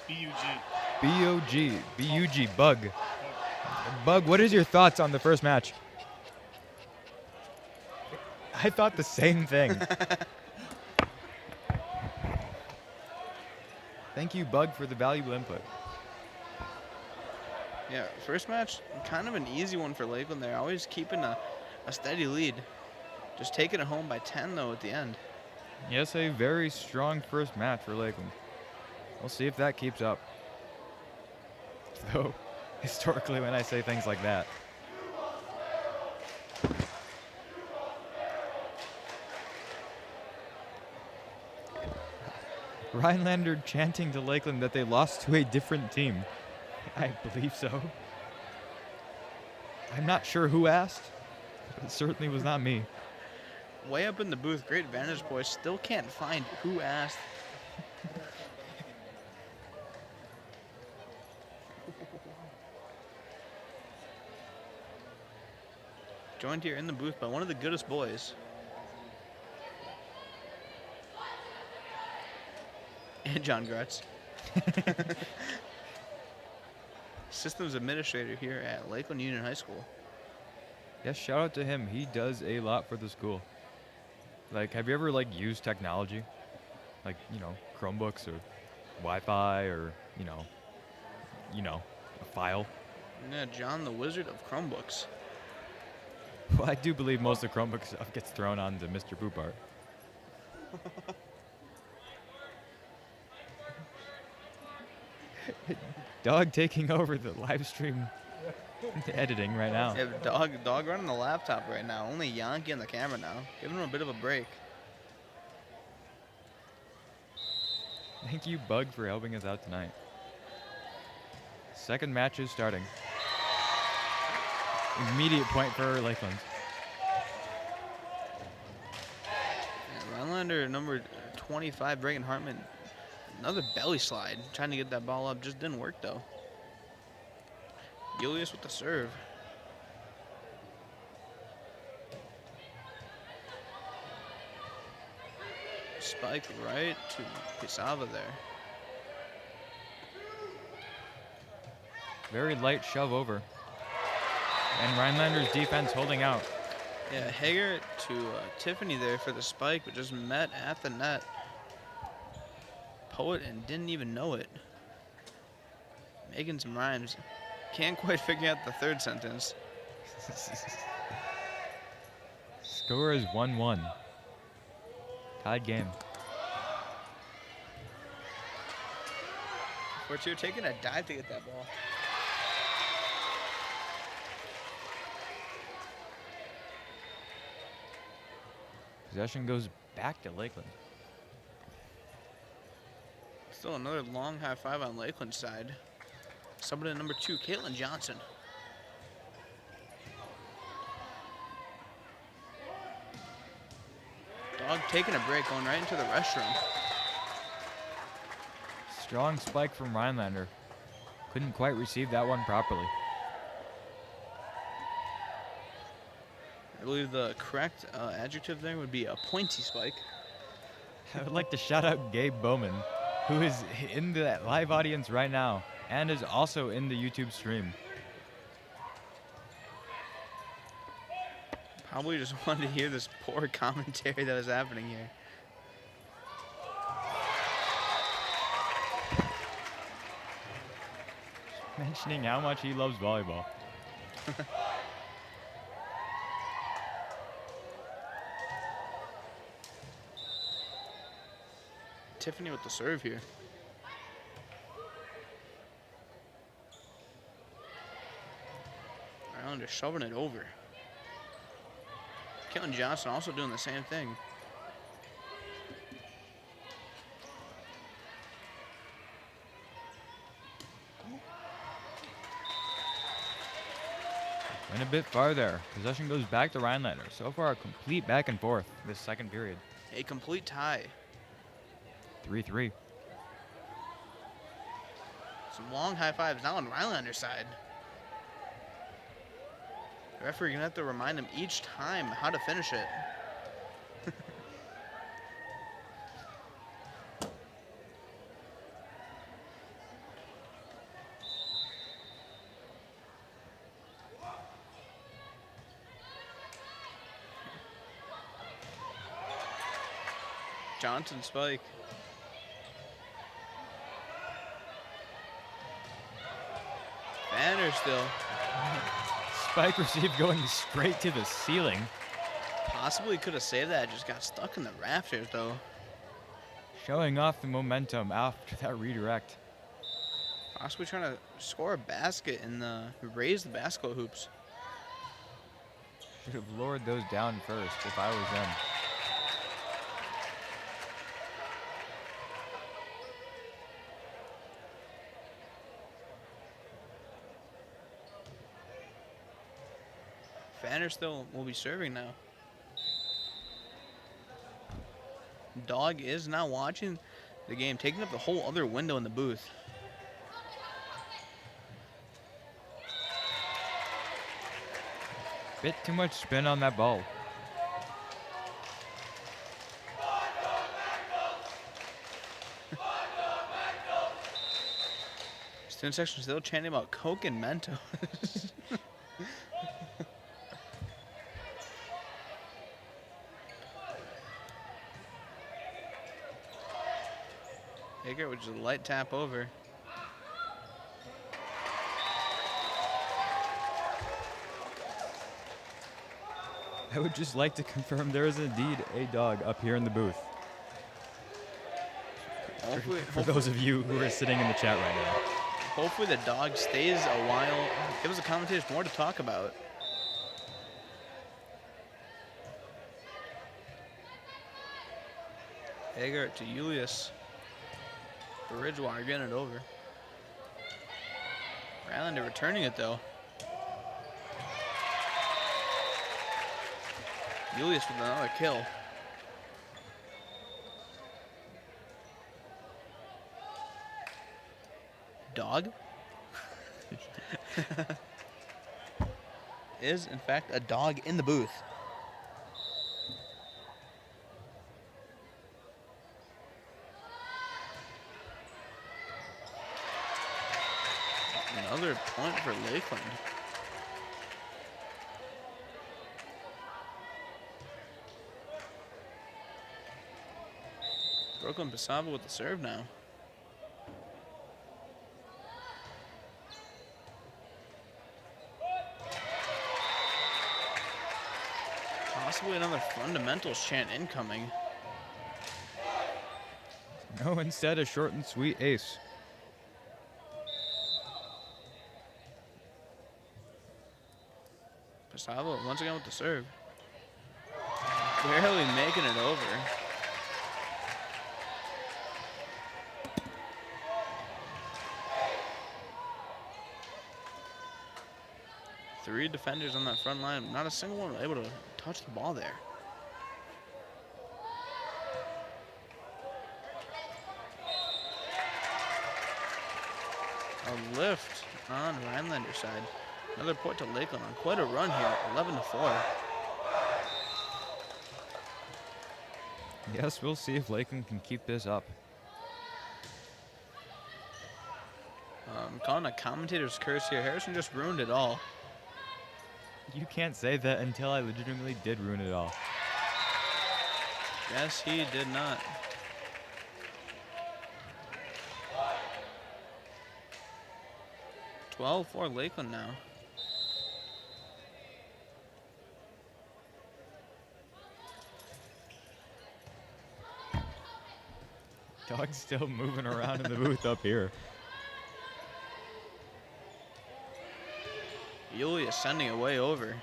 B-U-G. B-O-G. B-U-G, Bug. Bug, what is your thoughts on the first match? I thought the same thing. Thank you, Bug, for the valuable input. Yeah, first match, kind of an easy one for Lakeland there. Always keeping a steady lead. Just taking it home by 10, though, at the end. Yes, a very strong first match for Lakeland. We'll see if that keeps up. Though, historically, when I say things like that. Rhinelander chanting to Lakeland that they lost to a different team. I believe so. I'm not sure who asked, but it certainly was not me. Way up in the booth, great vantage point. Still can't find who asked. Joined here in the booth by one of the goodest boys. And John Gretz. Systems administrator here at Lakeland Union High School. Yes, shout out to him. He does a lot for the school. Like, have you ever, like, used technology? Like, you know, Chromebooks or Wi-Fi or, you know, a file? Yeah, John the Wizard of Chromebooks. Well, I do believe most of the Chromebook stuff gets thrown onto Mr. Poopart. Dog taking over the live stream editing right now. Yeah, dog running the laptop right now. Only Yankee on the camera now. Giving him a bit of a break. Thank you, Bug, for helping us out tonight. Second match is starting. Immediate point for Lakeland. Yeah, Rhinelander number 25, Reagan Hartman. Another belly slide. Trying to get that ball up. Just didn't work, though. Julius with the serve. Spike right to Pisava there. Very light shove over. And Rhinelander's defense holding out. Yeah, Hager to Tiffany there for the spike, but just met at the net. Poet and didn't even know it. Making some rhymes. Can't quite figure out the third sentence. Score is 1-1. Tied game. Fortier taking a dive to get that ball. Possession goes back to Lakeland. Still another long high five on Lakeland's side. Somebody at number 2, Caitlin Johnson. Dog taking a break, going right into the restroom. Strong spike from Rhinelander. Couldn't quite receive that one properly. I believe the correct adjective there would be a pointy spike. I would like to shout out Gabe Bowman, who is in the live audience right now and is also in the YouTube stream. Probably just wanted to hear this poor commentary that was happening here. Mentioning how much he loves volleyball. Tiffany with the serve here. Rhinelander shoving it over. Caitlin Johnson also doing the same thing. Went a bit farther. Possession goes back to Rhinelander. So far, a complete back and forth this second period. A complete tie. 3-3. Some long high fives now on Rhinelander's side. The referee gonna have to remind him each time how to finish it. Johnson spike. Banner still. Spike received going straight to the ceiling. Possibly could have saved that. Just got stuck in the rafters though. Showing off the momentum after that redirect. Possibly trying to score a basket and raise the basketball hoops. Should have lowered those down first if I was them. Fanner still will be serving now. Dog is now watching the game, taking up the whole other window in the booth. Bit too much spin on that ball. Student section still chanting about Coke and Mentos. Hager with just a light tap over. I would just like to confirm there is indeed a dog up here in the booth. Hopefully, For those of you who are sitting in the chat right now. hopefully the dog stays a while. Gives the commentators more to talk about. Hager to Julius. Bridgewater getting it over. Rhinelander returning it though. Julius with another kill. Dog? Is in fact a dog in the booth. Another point for Lakeland. Brooklyn Pisava with the serve now. Possibly another fundamentals chant incoming. No, instead a short and sweet ace. Pisava once again with the serve. Barely making it over. Three defenders on that front line. Not a single one able to touch the ball there. A lift on Rhinelander's side. Another point to Lakeland on quite a run here, 11-4. Yes, we'll see if Lakeland can keep this up. Calling a commentator's curse here. Harrison just ruined it all. You can't say that until I legitimately did ruin it all. Yes, he did not. (12-4) Lakeland now. Dog's still moving around in the booth up here. Yulia sending it way over.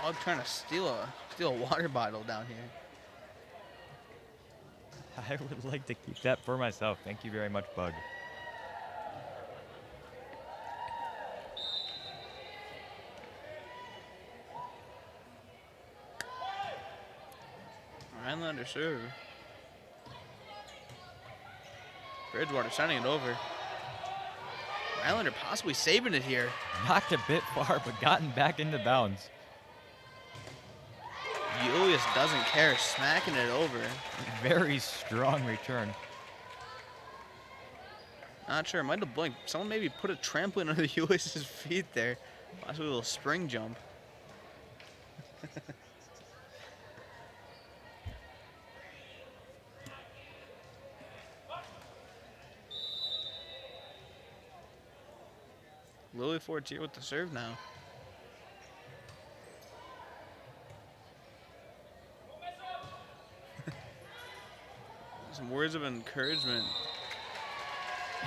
Dog trying to steal a water bottle down here. I would like to keep that for myself. Thank you very much, Bug. Rhinelander serve. Bridgewater sending it over. Rhinelander possibly saving it here. Knocked a bit far, but gotten back into bounds. Julius doesn't care, smacking it over. Very strong return. Not sure, might have blinked. Someone maybe put a trampoline under Julius's feet there. Possibly a little spring jump. Lily Fortier with the serve now. Some words of encouragement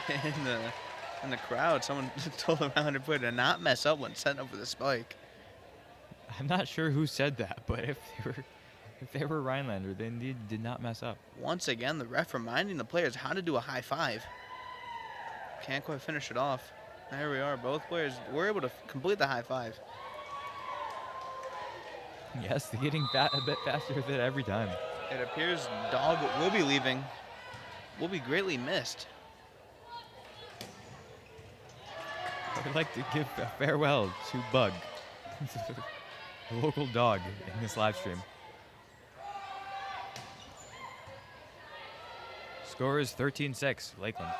in the crowd. Someone told the Rhinelander player to not mess up when setting up for the spike. I'm not sure who said that, but if they were Rhinelander, they indeed did not mess up. Once again, the ref reminding the players how to do a high five. Can't quite finish it off. There we are. Both players were able to complete the high five. Yes, they're getting a bit faster with it every time. It appears Dog will be leaving. Will be greatly missed. I would like to give a farewell to Bug, the local dog in this live stream. Score is 13-6, Lakeland.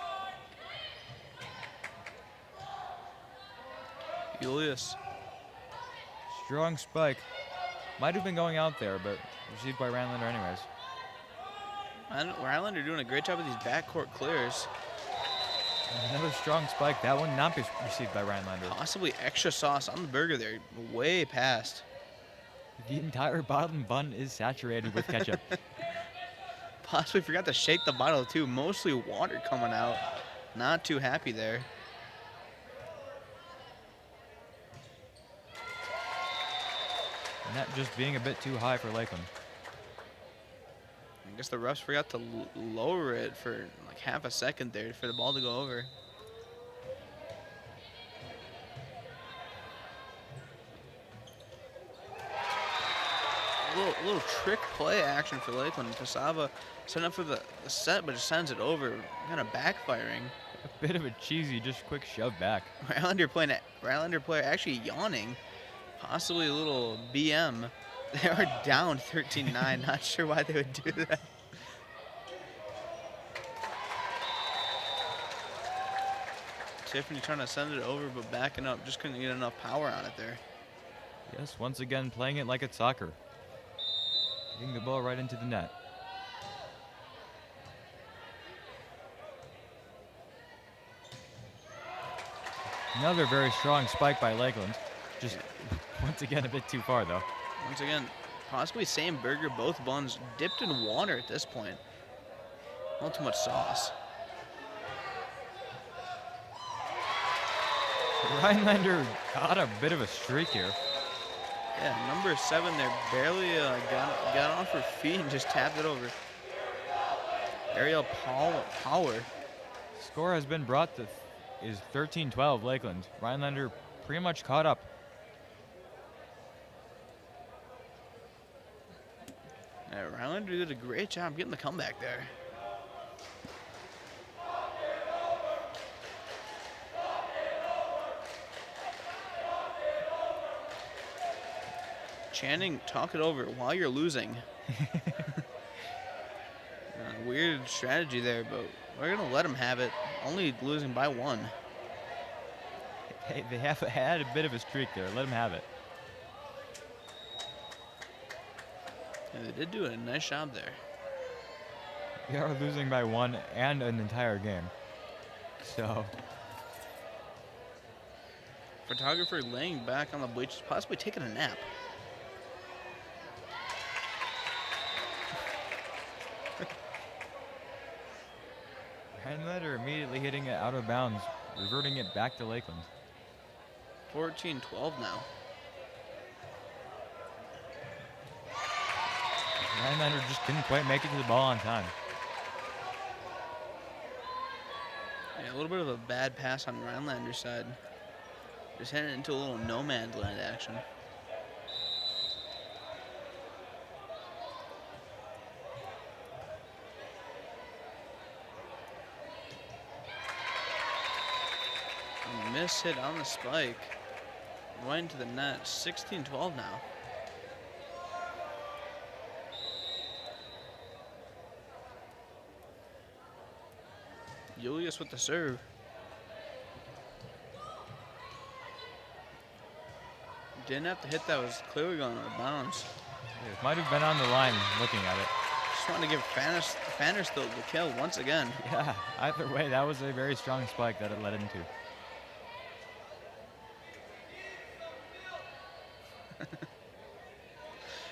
Julius. Strong spike. Might have been going out there, but received by Rhinelander anyways. Rhinelander doing a great job with these backcourt clears. Another strong spike. That one not received by Rhinelander. Possibly extra sauce on the burger there. Way past. The entire bottom bun is saturated with ketchup. Possibly forgot to shake the bottle too. Mostly water coming out. Not too happy there. And that just being a bit too high for Lakeland. I guess the refs forgot to lower it for like half a second there for the ball to go over. A little trick play action for Lakeland. Pasava setting up for the set, but just sends it over, kind of backfiring. A bit of a cheesy, just quick shove back. Rhinelander player actually yawning. Possibly a little BM. They are down 13-9. Not sure why they would do that. Tiffany trying to send it over, but backing up. Just couldn't get enough power on it there. Yes, once again playing it like it's soccer. Getting the ball right into the net. Another very strong spike by Lakeland. Just once again a bit too far though. Once again, possibly same burger, both buns dipped in water at this point. Not too much sauce. Rhinelander got a bit of a streak here. Yeah, number 7 there barely got off her feet and just tapped it over. Ariel Power. Score has been brought to is 13-12 Lakeland. Rhinelander pretty much caught up. Yeah, Rhinelander did a great job getting the comeback there. Channing, talk it over while you're losing. Weird strategy there, but we're going to let them have it. Only losing by 1. Hey, they have had a bit of a streak there. Let them have it. And they did do a nice job there. They are losing by 1 and an entire game. So, Photographer laying back on the bleachers, possibly taking a nap. Rhinelander immediately hitting it out of bounds, reverting it back to Lakeland. 14-12 now. Rhinelander just couldn't quite make it to the ball on time. Yeah, a little bit of a bad pass on Rhinelander's side. Just heading into a little no man's land action. A miss hit on the spike. Right into the net. 16-12 now. Julius with the serve. Didn't have to hit that, was clearly going out of bounds. It might have been on the line looking at it. Just wanted to give Fannersfield the kill once again. Yeah, either way, that was a very strong spike that it led into.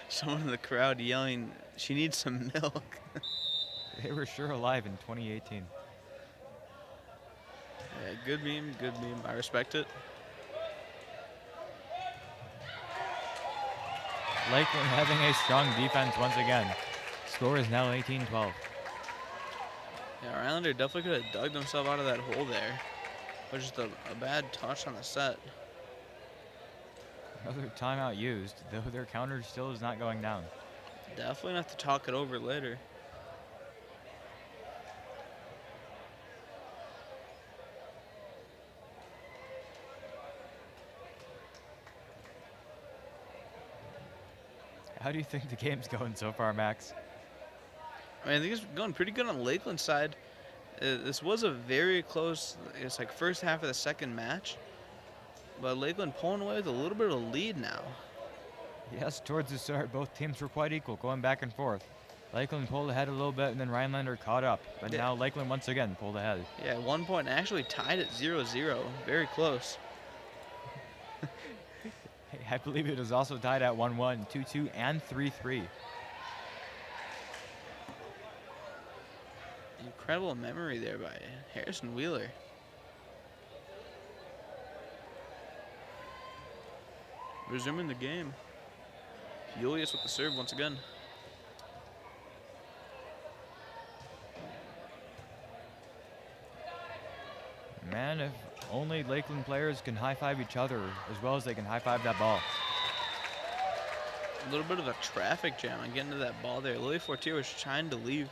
Someone in the crowd yelling, she needs some milk. They were sure alive in 2018. Yeah, good meme, good meme. I respect it. Lakeland having a strong defense once again. Score is now 18-12. Yeah, Rhinelander definitely could have dug themselves out of that hole there. But just a bad touch on the set. Another timeout used, though their counter still is not going down. Definitely have to talk it over later. How do you think the game's going so far, Max? I mean, I think it's going pretty good on Lakeland's side. This was a very close, it's like first half of the second match. But Lakeland pulling away with a little bit of a lead now. Yes, towards the start, both teams were quite equal, going back and forth. Lakeland pulled ahead a little bit, and then Rhinelander caught up. But Yeah. now Lakeland once again pulled ahead. Yeah, at one point actually tied at 0-0. Very close. I believe it was also tied at 1-1, 2-2, and 3-3. Incredible memory there by Harrison Wheeler. Resuming the game. Julius with the serve once again. Man, if only Lakeland players can high-five each other as well as they can high-five that ball. A little bit of a traffic jam on getting to that ball there. Lily Fortier was trying to leave,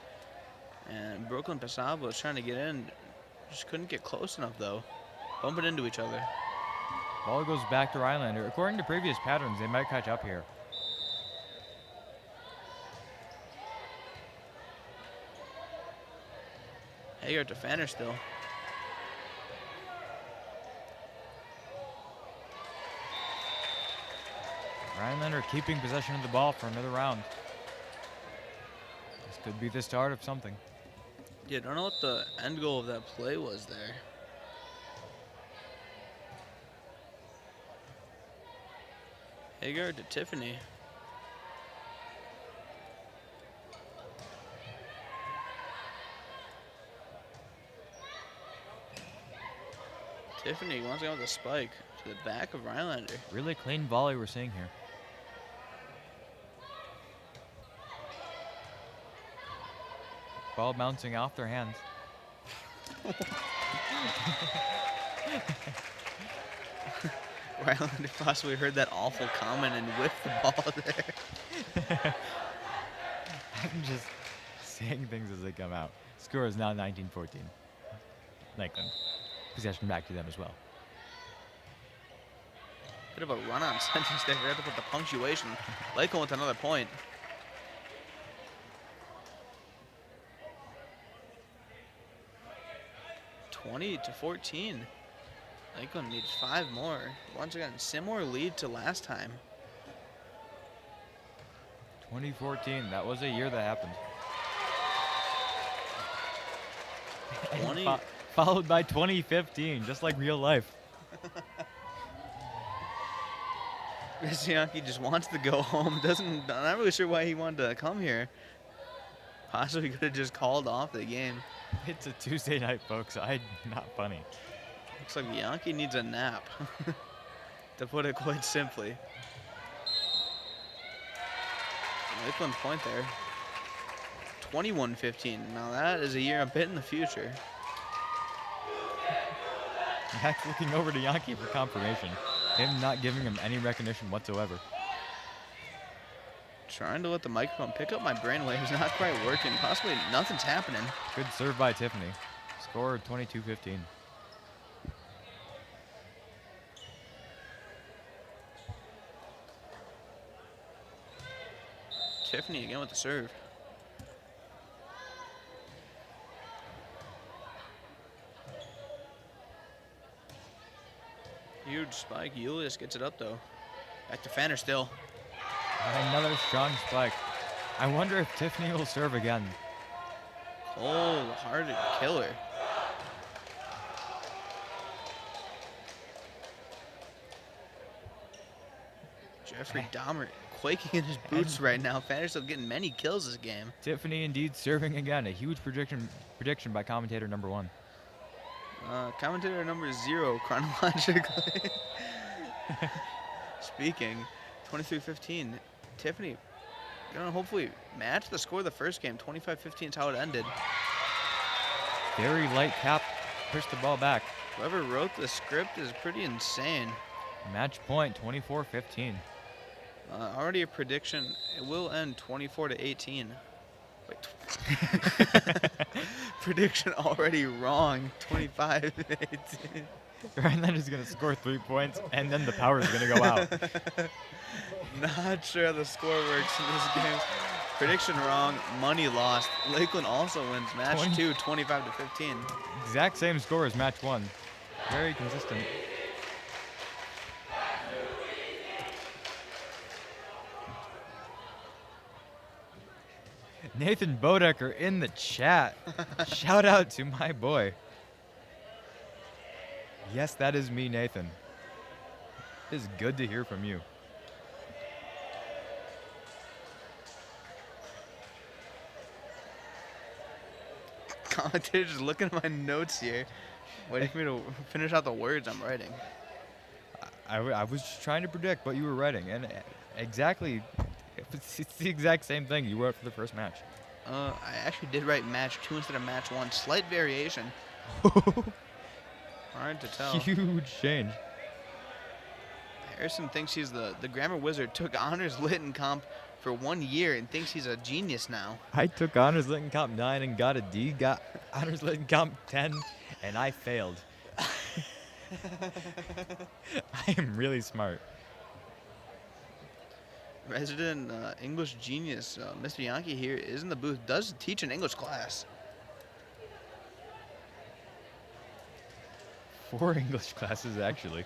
and Brooklyn Pasava was trying to get in. Just couldn't get close enough, though. Bumping into each other. Ball goes back to Rhinelander. According to previous patterns, they might catch up here. Haggard to Fanner still. Rhinelander keeping possession of the ball for another round. This could be the start of something. Yeah, don't know what the end goal of that play was there. Haggard to Tiffany. Tiffany once again with a spike to the back of Rhinelander. Really clean volley we're seeing here. Ball bouncing off their hands. Rhinelander possibly heard that awful comment and whipped the ball there. I'm just saying things as they come out. Score is now 19-14. Lakeland. Possession back to them as well. Bit of a run-on sentence there. Forgot to put the punctuation. Lakeland with another point. 20-14. Lakeland needs 5 more. Once again, similar lead to last time. 2014, that was a year that happened. 20. Followed by 2015, just like real life. This Yankee just wants to go home. I'm not really sure why he wanted to come here. Possibly could have just called off the game. It's a Tuesday night, folks. Not funny. Looks like Yankee needs a nap, to put it quite simply. Lakeland's point there. 21-15. Now that is a year a bit in the future. Max looking over to Yankee for confirmation. Him not giving him any recognition whatsoever. Trying to let the microphone pick up my brainwaves, not quite working. Possibly nothing's happening. Good serve by Tiffany. Score 22-15. Tiffany again with the serve. Huge spike. LUHS gets it up though. Back to Fanner still. Another strong spike. I wonder if Tiffany will serve again. Cold-hearted killer. Jeffrey Dahmer quaking in his boots right now. Fanner's still getting many kills this game. Tiffany indeed serving again. A huge prediction by commentator number 1. Commentator number 0 chronologically. Speaking, 23-15. Tiffany gonna hopefully match the score of the first game. 25-15 is how it ended. Very light cap, pushed the ball back. Whoever wrote the script is pretty insane. Match point, 24-15. Already a prediction. It will end 24-18. Wait. Prediction already wrong. 25-18. Rhinelander's gonna score 3 points, and then the power is gonna go out. Not sure how the score works in this game. Prediction wrong. Money lost. Lakeland also wins match 2, 25-15. Exact same score as match 1. Very consistent. Nathan Bodecker in the chat. Shout out to my boy. Yes, that is me, Nathan. It is good to hear from you. Commentator just looking at my notes here, waiting for me to finish out the words I'm writing. I was just trying to predict what you were writing, and exactly, it's the exact same thing you wrote for the first match. I actually did write match 2 instead of match 1. Slight variation. Hard to tell. Huge change. Harrison thinks he's the grammar wizard. Took honors lit and comp for 1 year and thinks he's a genius now. I took honors lit and comp 9 and got a D. Got honors lit and comp 10, and I failed. I am really smart. Resident English genius, Mr. Yankee here is in the booth. Does teach an English class. 4 English classes, actually.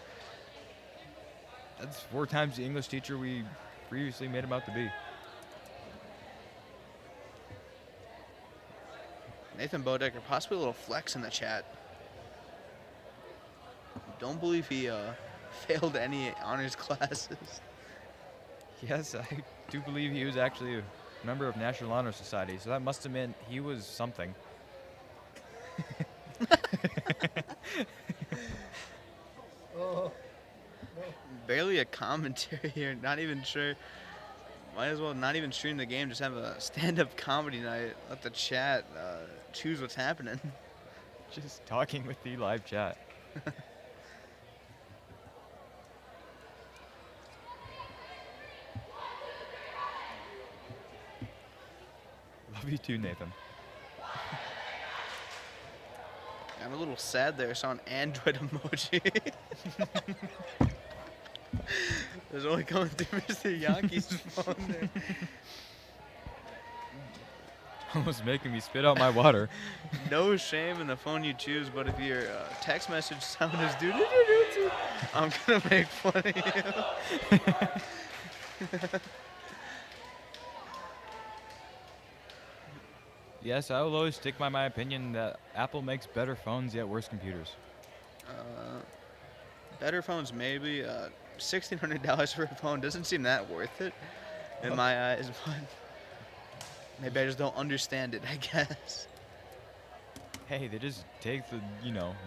That's 4 times the English teacher we previously made him out to be. Nathan Bodecker, possibly a little flex in the chat. Don't believe he failed any honors classes. Yes, I do believe he was actually a member of National Honor Society, so that must have meant he was something. Barely a commentary here, not even sure. Might as well not even stream the game, just have a stand-up comedy night. Let the chat choose what's happening. Just talking with the live chat. Love you too, Nathan. I'm a little sad there. I saw an Android emoji. It was only going through Mr. Yankee's phone there. Almost making me spit out my water. No shame in the phone you choose, but if your text message sound is dude, I'm gonna make fun of you. Yes, I will always stick by my opinion that Apple makes better phones yet worse computers. Better phones, maybe. $1,600 for a phone doesn't seem that worth it in my eyes, but maybe I just don't understand it, I guess. Hey, they just take the,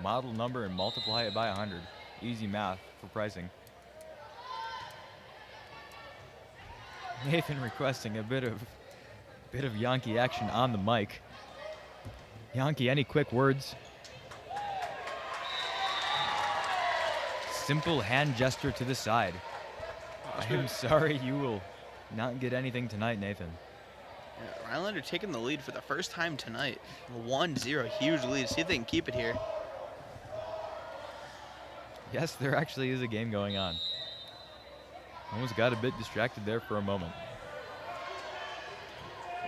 model number and multiply it by 100. Easy math for pricing. Nathan requesting a bit of Yankee action on the mic. Yankee, any quick words? Simple hand gesture to the side. I am sorry you will not get anything tonight, Nathan. Yeah, Rhinelander taking the lead for the first time tonight. 1-0, huge lead. See if they can keep it here. Yes, there actually is a game going on. Almost got a bit distracted there for a moment.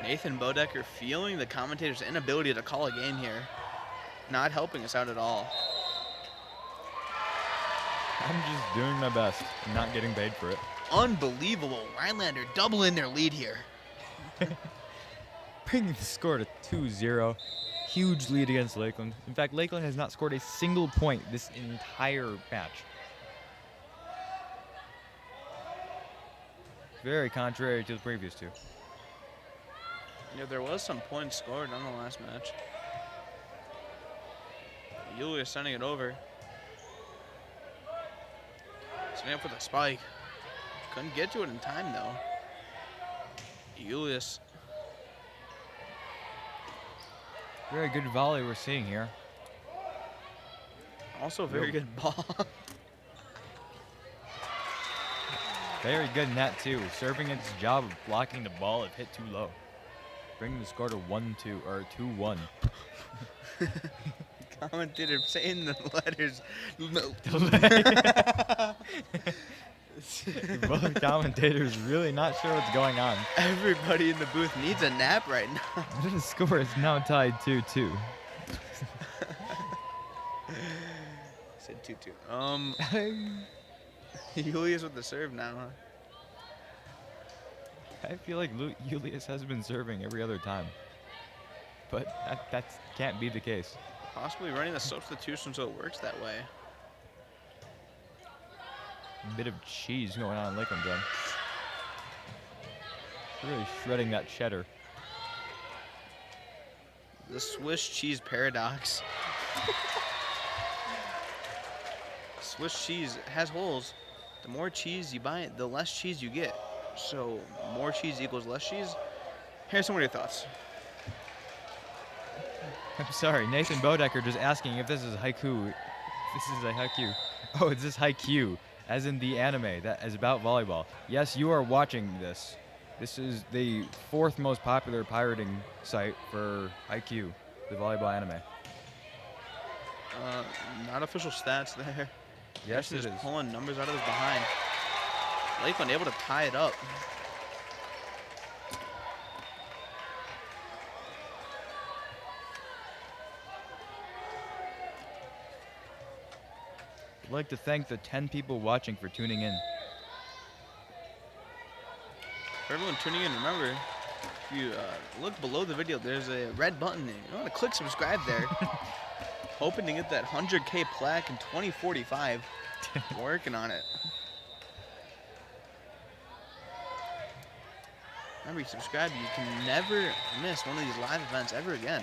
Nathan Bodecker feeling the commentator's inability to call a game here. Not helping us out at all. I'm just doing my best. I'm not getting paid for it. Unbelievable. Rhinelander doubling their lead here. Bringing the score to 2-0. Huge lead against Lakeland. In fact, Lakeland has not scored a single point this entire match. Very contrary to the previous two. Yeah, there was some points scored on the last match. Julius sending it over. Sending up with a spike. Couldn't get to it in time, though. Julius. Very good volley we're seeing here. Also very good ball. Very good net, too. Serving its job of blocking the ball if hit too low. Bringing the score to 1-2, or 2-1. Commentator saying the letters. Both commentators really not sure what's going on. Everybody in the booth needs a nap right now. The score is now tied 2-2. Said 2-2. Julius with the serve now. I feel like Julius has been serving every other time. But that can't be the case. Possibly running the substitution so it works that way. A bit of cheese going on in Lakeland, John. Really shredding that cheddar. The Swiss cheese paradox. Swiss cheese has holes. The more cheese you buy, the less cheese you get. So more cheese equals less cheese. Here's some of your thoughts. I'm sorry, Nathan Bodecker just asking if this is haiku. This is a haiku. Oh, is this haiku? As in the anime that is about volleyball. Yes, you are watching this. This is the 4th most popular pirating site for haiku, the volleyball anime. Not official stats there. Yes, it just is. Pulling numbers out of his behind. Lakeland able to tie it up. I'd like to thank the 10 people watching for tuning in. For everyone tuning in, remember, if you look below the video, there's a red button. You want to click subscribe there. Hoping to get that 100K plaque in 2045. Working on it. Remember, you subscribe, you can never miss one of these live events ever again.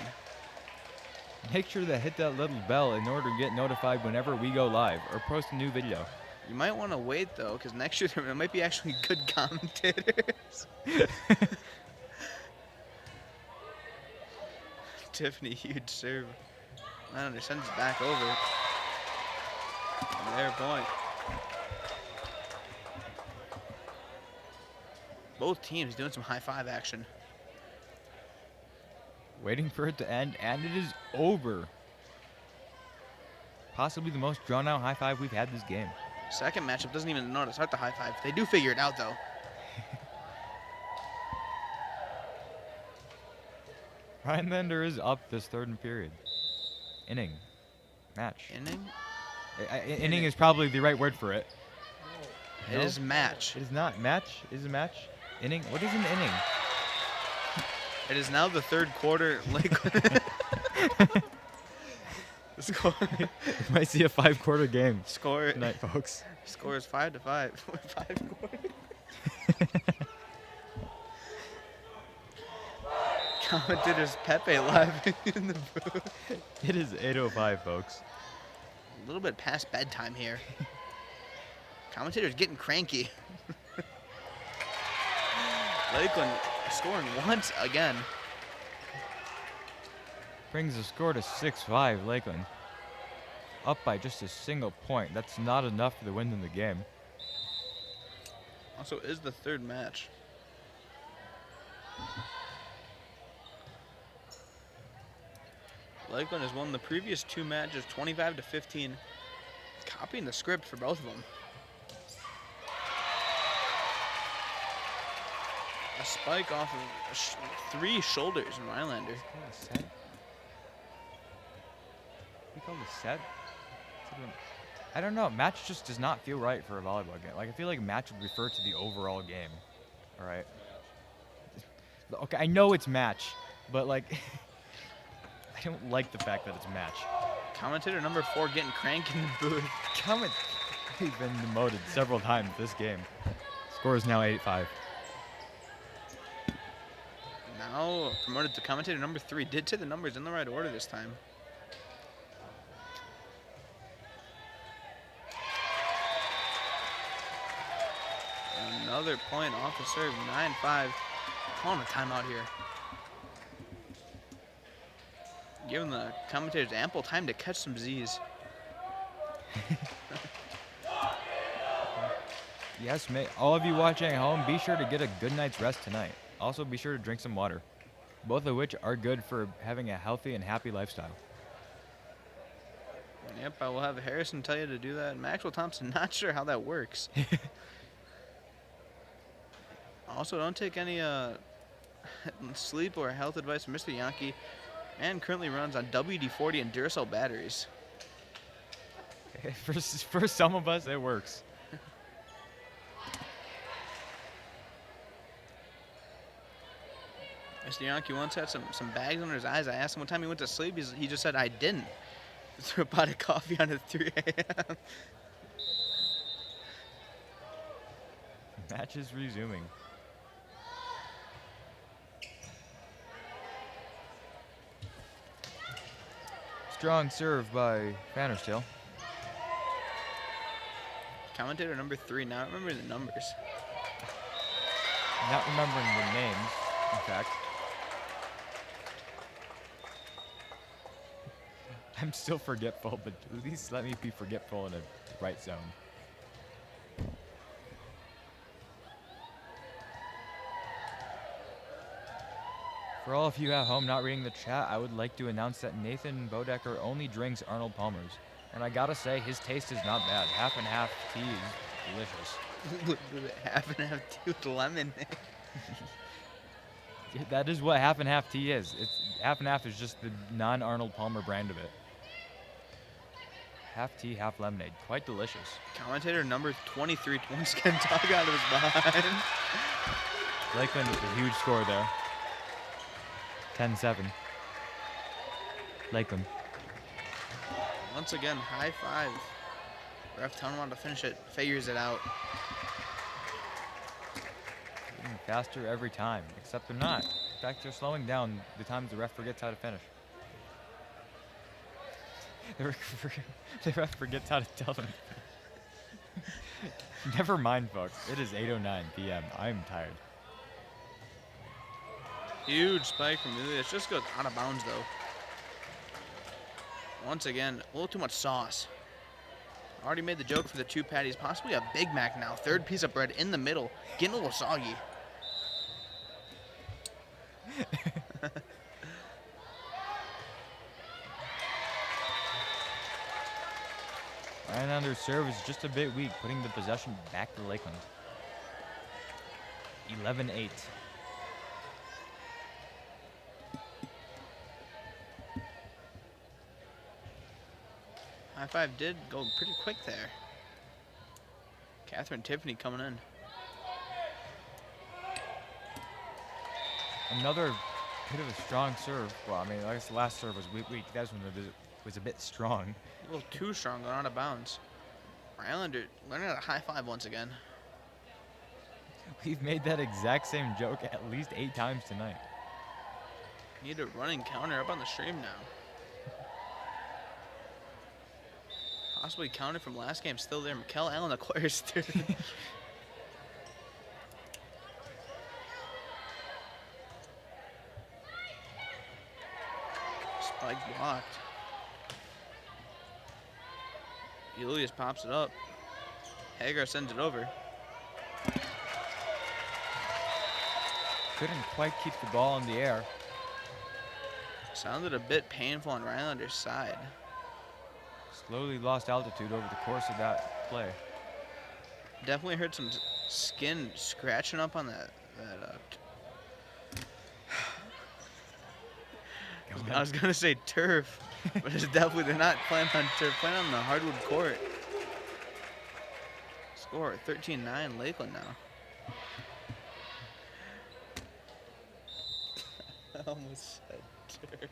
Make sure to hit that little bell in order to get notified whenever we go live or post a new video. You might want to wait, though, because next year there might be actually good commentators. Tiffany, huge serve. Rhinelander sends it back over. And their point. Both teams doing some high-five action. Waiting for it to end, and it is over. Possibly the most drawn-out high-five we've had this game. Second matchup doesn't even know how to start the high-five. They do figure it out, though. Rhinelander is up this third period. Inning. Match. Inning? Inning is probably the right word for it. It No? is match. It is not. Match? Is a match? Inning? What is an inning? It is now the third quarter. The score. You might see a 5-quarter game Score. tonight, folks. Score is 5-5. 5 quarters. Commentators Pepe laughing in the booth. It is 8:05, folks. A little bit past bedtime here. Commentators getting cranky. Lakeland scoring once again. Brings the score to 6-5, Lakeland. Up by just a single point. That's not enough for the win in the game. Also is the third match. Lakeland has won the previous 2 matches 25-15, copying the script for both of them. A spike off of 3 shoulders in Rhinelander. We call this set? I don't know. Match just does not feel right for a volleyball game. Like, I feel like match would refer to the overall game. All right. Okay, I know it's match, but like, I don't like the fact that it's match. Commentator number 4 getting cranky in the booth. He's been demoted several times this game. Score is now 8-5. Now promoted to commentator number 3. Did say the numbers in the right order this time. Another point off the serve, 9-5. Calling a timeout here. Giving the commentators ample time to catch some Z's. Yes, all of you watching at home, be sure to get a good night's rest tonight. Also, be sure to drink some water, both of which are good for having a healthy and happy lifestyle. Yep, I will have Harrison tell you to do that. Maxwell Thompson, not sure how that works. Also, don't take any sleep or health advice from Mr. Yankee, and currently runs on WD-40 and Duracell batteries. For some of us, it works. Mr. Yankee once had some bags under his eyes. I asked him what time he went to sleep. He just said, I didn't. Threw a pot of coffee on at 3 a.m. Match is resuming. Strong serve by Fannerstill. Commentator number 3, not remembering the numbers. Not remembering the names, in fact. I'm still forgetful, but at least let me be forgetful in a right zone. For all of you at home not reading the chat, I would like to announce that Nathan Bodecker only drinks Arnold Palmer's. And I gotta say, his taste is not bad. Half and half tea is delicious. Half and half tea with lemon. That is what half and half tea is. It's half and half is just the non-Arnold Palmer brand of it. Half tea, half lemonade. Quite delicious. Commentator number 23 once again dug out of his behind. Lakeland with a huge score there. 10-7. Lakeland. Once again, high 5. Ref telling him to finish it. Figures it out. Getting faster every time, except they're not. In fact, they're slowing down the times the ref forgets how to finish. The ref forgets how to tell them. Never mind, folks. It is 8:09 p.m. I'm tired. Huge spike from Julius. Just goes out of bounds, though. Once again, a little too much sauce. Already made the joke for the 2 patties. Possibly a Big Mac now. 3rd piece of bread in the middle. Getting a little soggy. Rhinelander's serve is just a bit weak, putting the possession back to Lakeland. 11-8. High five did go pretty quick there. Catherine Tiffany coming in. Another bit of a strong serve. Well, I mean, I guess the last serve was weak. That one was a bit strong. A little too strong, going out of bounds. Rhinelander learning how to high five once again. We've made that exact same joke at least 8 times tonight. Need a running counter up on the stream now. Possibly counter from last game still there. Mikkel Allen acquires third. Spike blocked. Julius pops it up. Hagar sends it over. Couldn't quite keep the ball in the air. Sounded a bit painful on Rhinelander's side. Slowly lost altitude over the course of that play. Definitely heard some skin scratching up on that. I was gonna say turf, but it's definitely they're not playing on turf. Playing on the hardwood court. Score 13-9 Lakeland now. I almost said turf.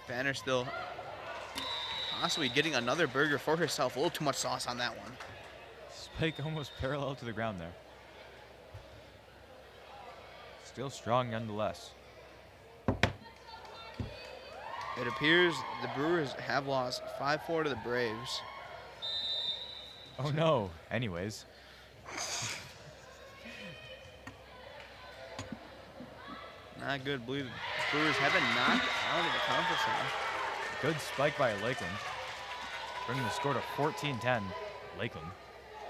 Banner still possibly getting another burger for herself. A little too much sauce on that one. Spike almost parallel to the ground there. Still strong nonetheless. It appears the Brewers have lost 5-4 to the Braves. Oh no. Anyways. Not good. Believe the Brewers have been knocked out of the conference now. Good spike by Lakeland. Bringing the score to 14-10. Lakeland.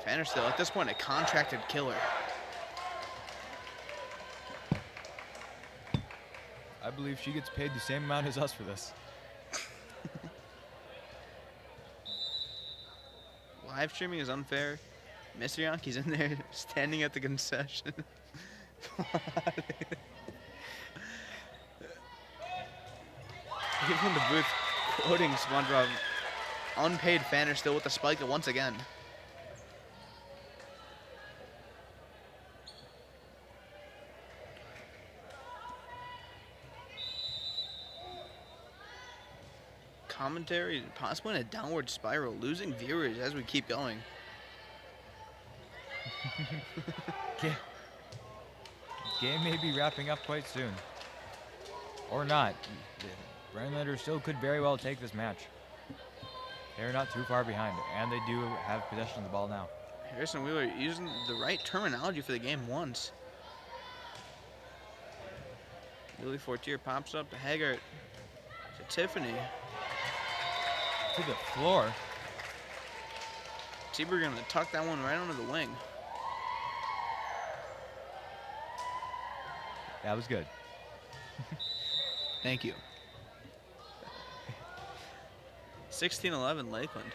Fanner still, at this point, a contracted killer. I believe she gets paid the same amount as us for this. Live streaming is unfair. Mr. Yankee's in there standing at the concession. People in the booth quoting SpongeBob. Unpaid Fanner still with the spike once again. Commentary possibly in a downward spiral, losing viewers as we keep going. Game may be wrapping up quite soon. Or not. Rhinelander still could very well take this match. They're not too far behind, and they do have possession of the ball now. Harrison Wheeler using the right terminology for the game once. Lily Fortier pops up to Haggart. To Tiffany. To the floor. Seaberg gonna tuck that one right under the wing. That was good. Thank you. 16-11 Lakeland.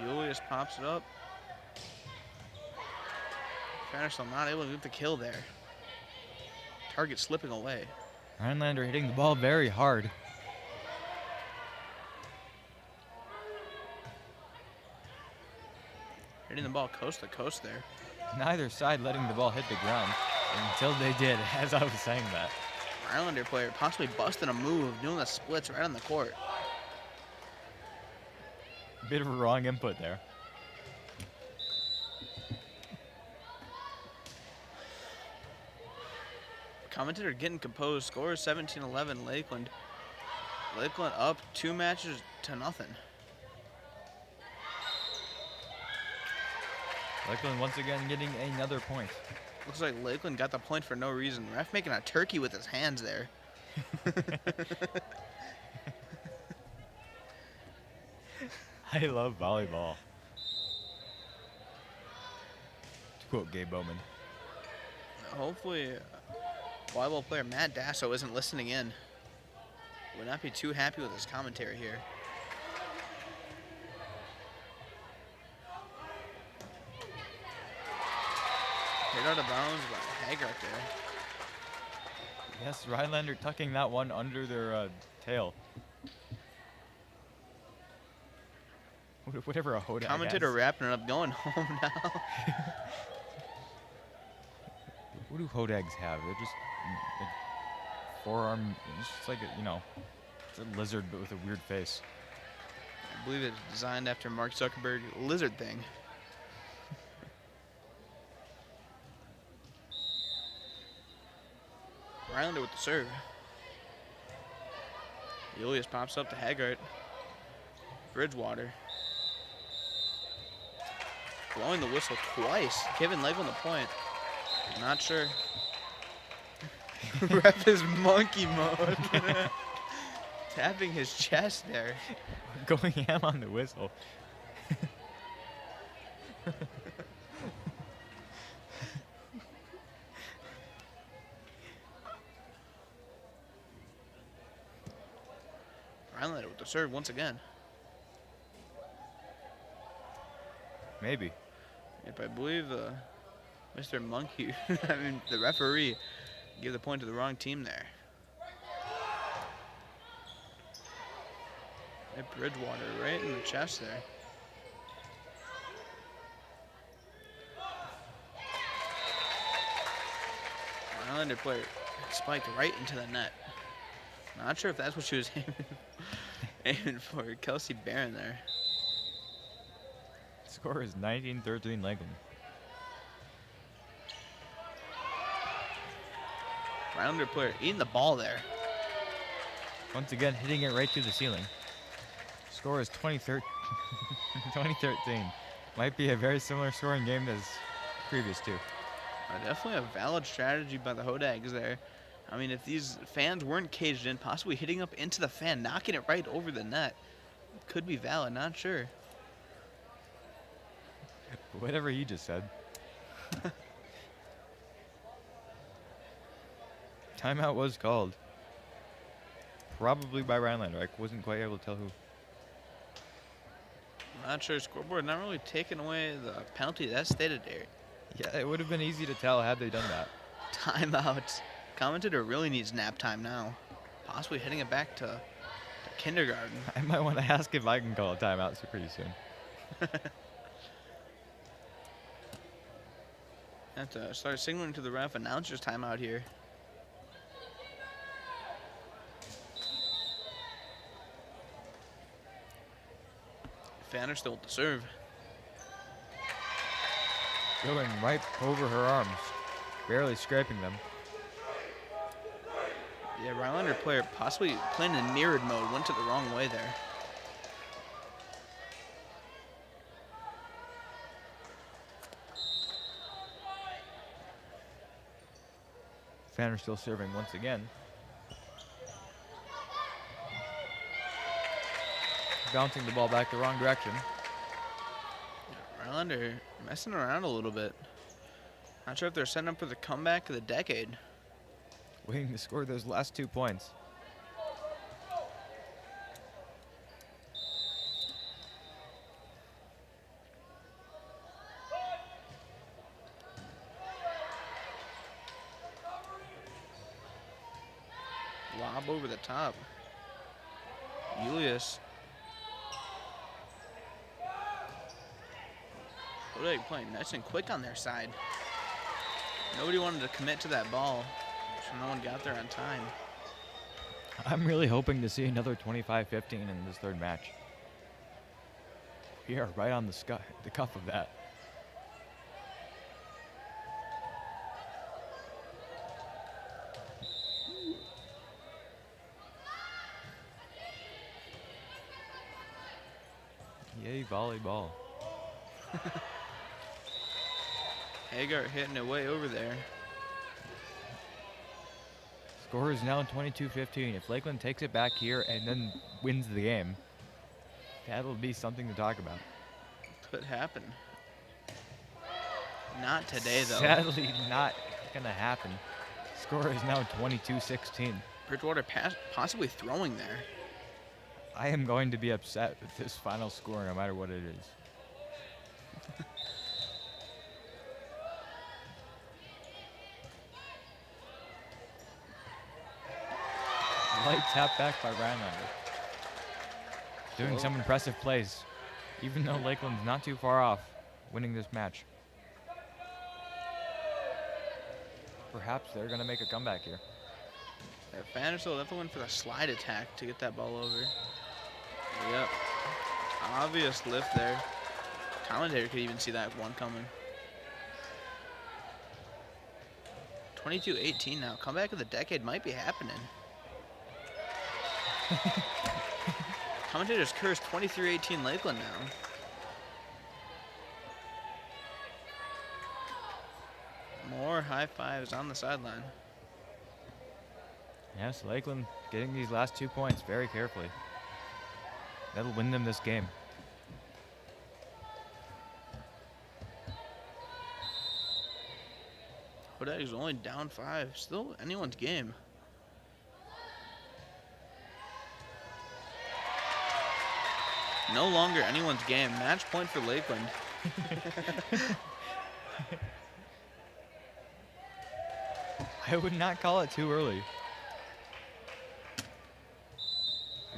Julius pops it up. Fannerson not able to get the kill there. Target slipping away. Rhinelander hitting the ball very hard. Hitting the ball coast to coast there. Neither side letting the ball hit the ground until they did, as I was saying that. Rhinelander player possibly busting a move, doing the splits right on the court. Bit of a wrong input there. Commentator getting composed. Score is 17-11 Lakeland. Lakeland up 2 matches to nothing. Lakeland once again getting another point. Looks like Lakeland got the point for no reason. Ref making a turkey with his hands there. I love volleyball. To quote Gabe Bowman. Hopefully, volleyball player Matt Dasso isn't listening in. Would not be too happy with his commentary here. Hit out of bounds by Haggart there. Yes, Rhinelander tucking that one under their tail. Whatever a Hodag Commentator has. wrapping it up, going home now. What do Hodags have? They're just a forearm. It's just like it's a lizard but with a weird face. I believe it's designed after Mark Zuckerberg lizard thing. Rhinelander with the serve. Julius pops up to Haggart. Bridgewater. Blowing the whistle twice. Giving Lakeland the point. Not sure. Ref is monkey mode. Tapping his chest there. Going ham on the whistle. Rhinelander with the serve once again. Maybe. Yep, I believe Mr. Monkey, I mean the referee, gave the point to the wrong team there. Hit Bridgewater right in the chest there. Rhinelander player spiked right into the net. Not sure if that's what she was aiming for. Kelsey Barron there. Score is 19-13 Lakeland. Rhinelander player eating the ball there. Once again, hitting it right through the ceiling. Score is 2013. Might be a very similar scoring game as previous two. Definitely a valid strategy by the Hodags there. I mean, if these fans weren't caged in, possibly hitting up into the fan, knocking it right over the net, could be valid, not sure. Whatever you just said. Timeout was called. Probably by Rhinelander. I wasn't quite able to tell who. Not sure. Scoreboard not really taking away the penalty that's stated there. Yeah, it would have been easy to tell had they done that. Timeout. Commentator really needs nap time now. Possibly heading it back to kindergarten. I might want to ask if I can call a timeout pretty soon. Have to start signaling to the ref. Announcer's timeout here. Fanner still with the serve. Going right over her arms, barely scraping them. Yeah, Rhinelander player possibly playing in mirrored mode, went to the wrong way there. Fanner still serving once again. Bouncing the ball back the wrong direction. Rhinelander messing around a little bit. Not sure if they're setting up for the comeback of the decade. Waiting to score those last 2 points. Lob over the top. Julius. Hodag playing nice and quick on their side. Nobody wanted to commit to that ball, so no one got there on time. I'm really hoping to see another 25-15 in this third match. We are right on the cuff of that. Yay, volleyball. Haggart hitting it way over there. Score is now 22-15. If Lakeland takes it back here and then wins the game, that'll be something to talk about. Could happen. Not today, though. Sadly, not going to happen. Score is now 22-16. Bridgewater possibly throwing there. I am going to be upset with this final score no matter what it is. Light tap back by Rhinelander. Doing some impressive plays, even though Lakeland's not too far off winning this match. Perhaps they're going to make a comeback here. Vanderstel definitely went for the slide attack to get that ball over. Yep. Obvious lift there. Commentator could even see that one coming. 22-18 now. Comeback of the decade might be happening. Commentators curse 23-18 Lakeland now. More high fives on the sideline. Yes, Lakeland getting these last 2 points very carefully. That'll win them this game. Kodak's only down 5. Still anyone's game. No longer anyone's game. Match point for Lakeland. I would not call it too early.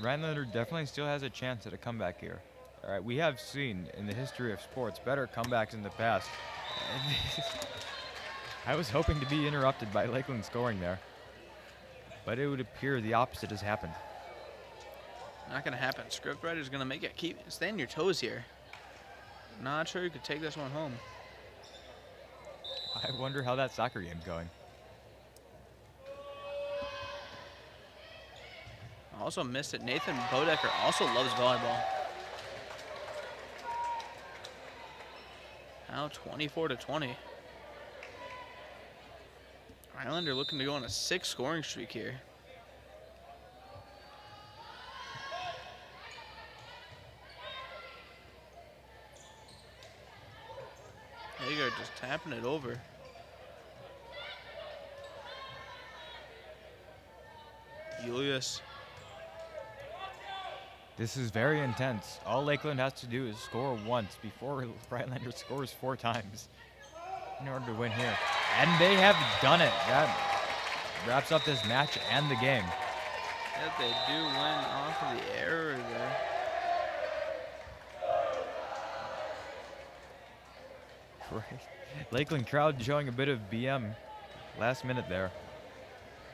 Rhinelander definitely still has a chance at a comeback here. All right, we have seen in the history of sports better comebacks in the past. I was hoping to be interrupted by Lakeland scoring there, but it would appear the opposite has happened. Not gonna happen. Scriptwriter's gonna make it. Stay on your toes here. Not sure you could take this one home. I wonder how that soccer game's going. Also missed it. Nathan Bodecker also loves volleyball. Now 24-20. Rhinelander looking to go on a 6 scoring streak here. Hagar just tapping it over. Julius. This is very intense. All Lakeland has to do is score once before Rhinelander scores 4 times in order to win here. And they have done it. That wraps up this match and the game. Yep, they do win off of the error there. Right. Lakeland crowd showing a bit of BM last minute there.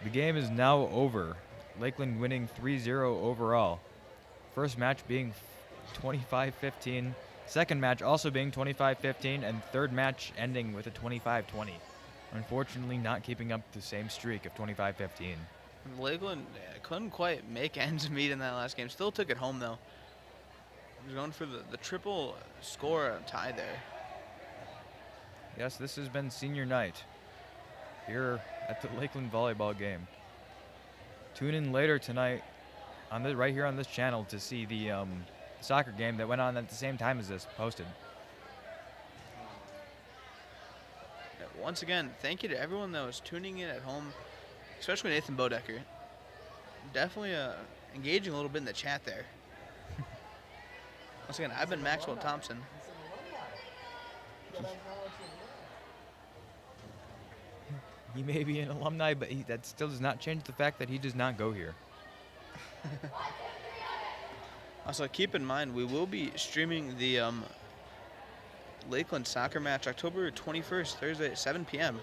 The game is now over. Lakeland winning 3-0 overall. First match being 25-15. Second match also being 25-15. And third match ending with a 25-20. Unfortunately not keeping up the same streak of 25-15. Lakeland couldn't quite make ends meet in that last game. Still took it home though. He was going for the triple score tie there. Yes, this has been senior night here at the Lakeland volleyball game. Tune in later tonight right here on this channel to see the soccer game that went on at the same time as this posted. Once again, thank you to everyone that was tuning in at home, especially Nathan Bodecker. Definitely engaging a little bit in the chat there. Once again, I've been Maxwell Thompson. He may be an alumni, but that still does not change the fact that he does not go here. Also, keep in mind, we will be streaming the Lakeland soccer match October 21st, Thursday at 7 p.m.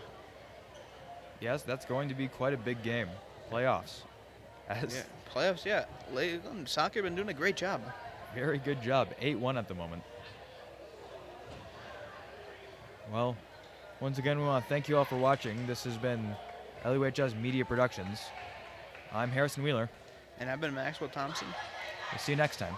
Yes, that's going to be quite a big game. Playoffs. Yeah, playoffs, yeah. Lakeland soccer been doing a great job. Very good job. 8-1 at the moment. Well, once again, we want to thank you all for watching. This has been LUHS Media Productions. I'm Harrison Wheeler. And I've been Maxwell Thompson. We'll see you next time.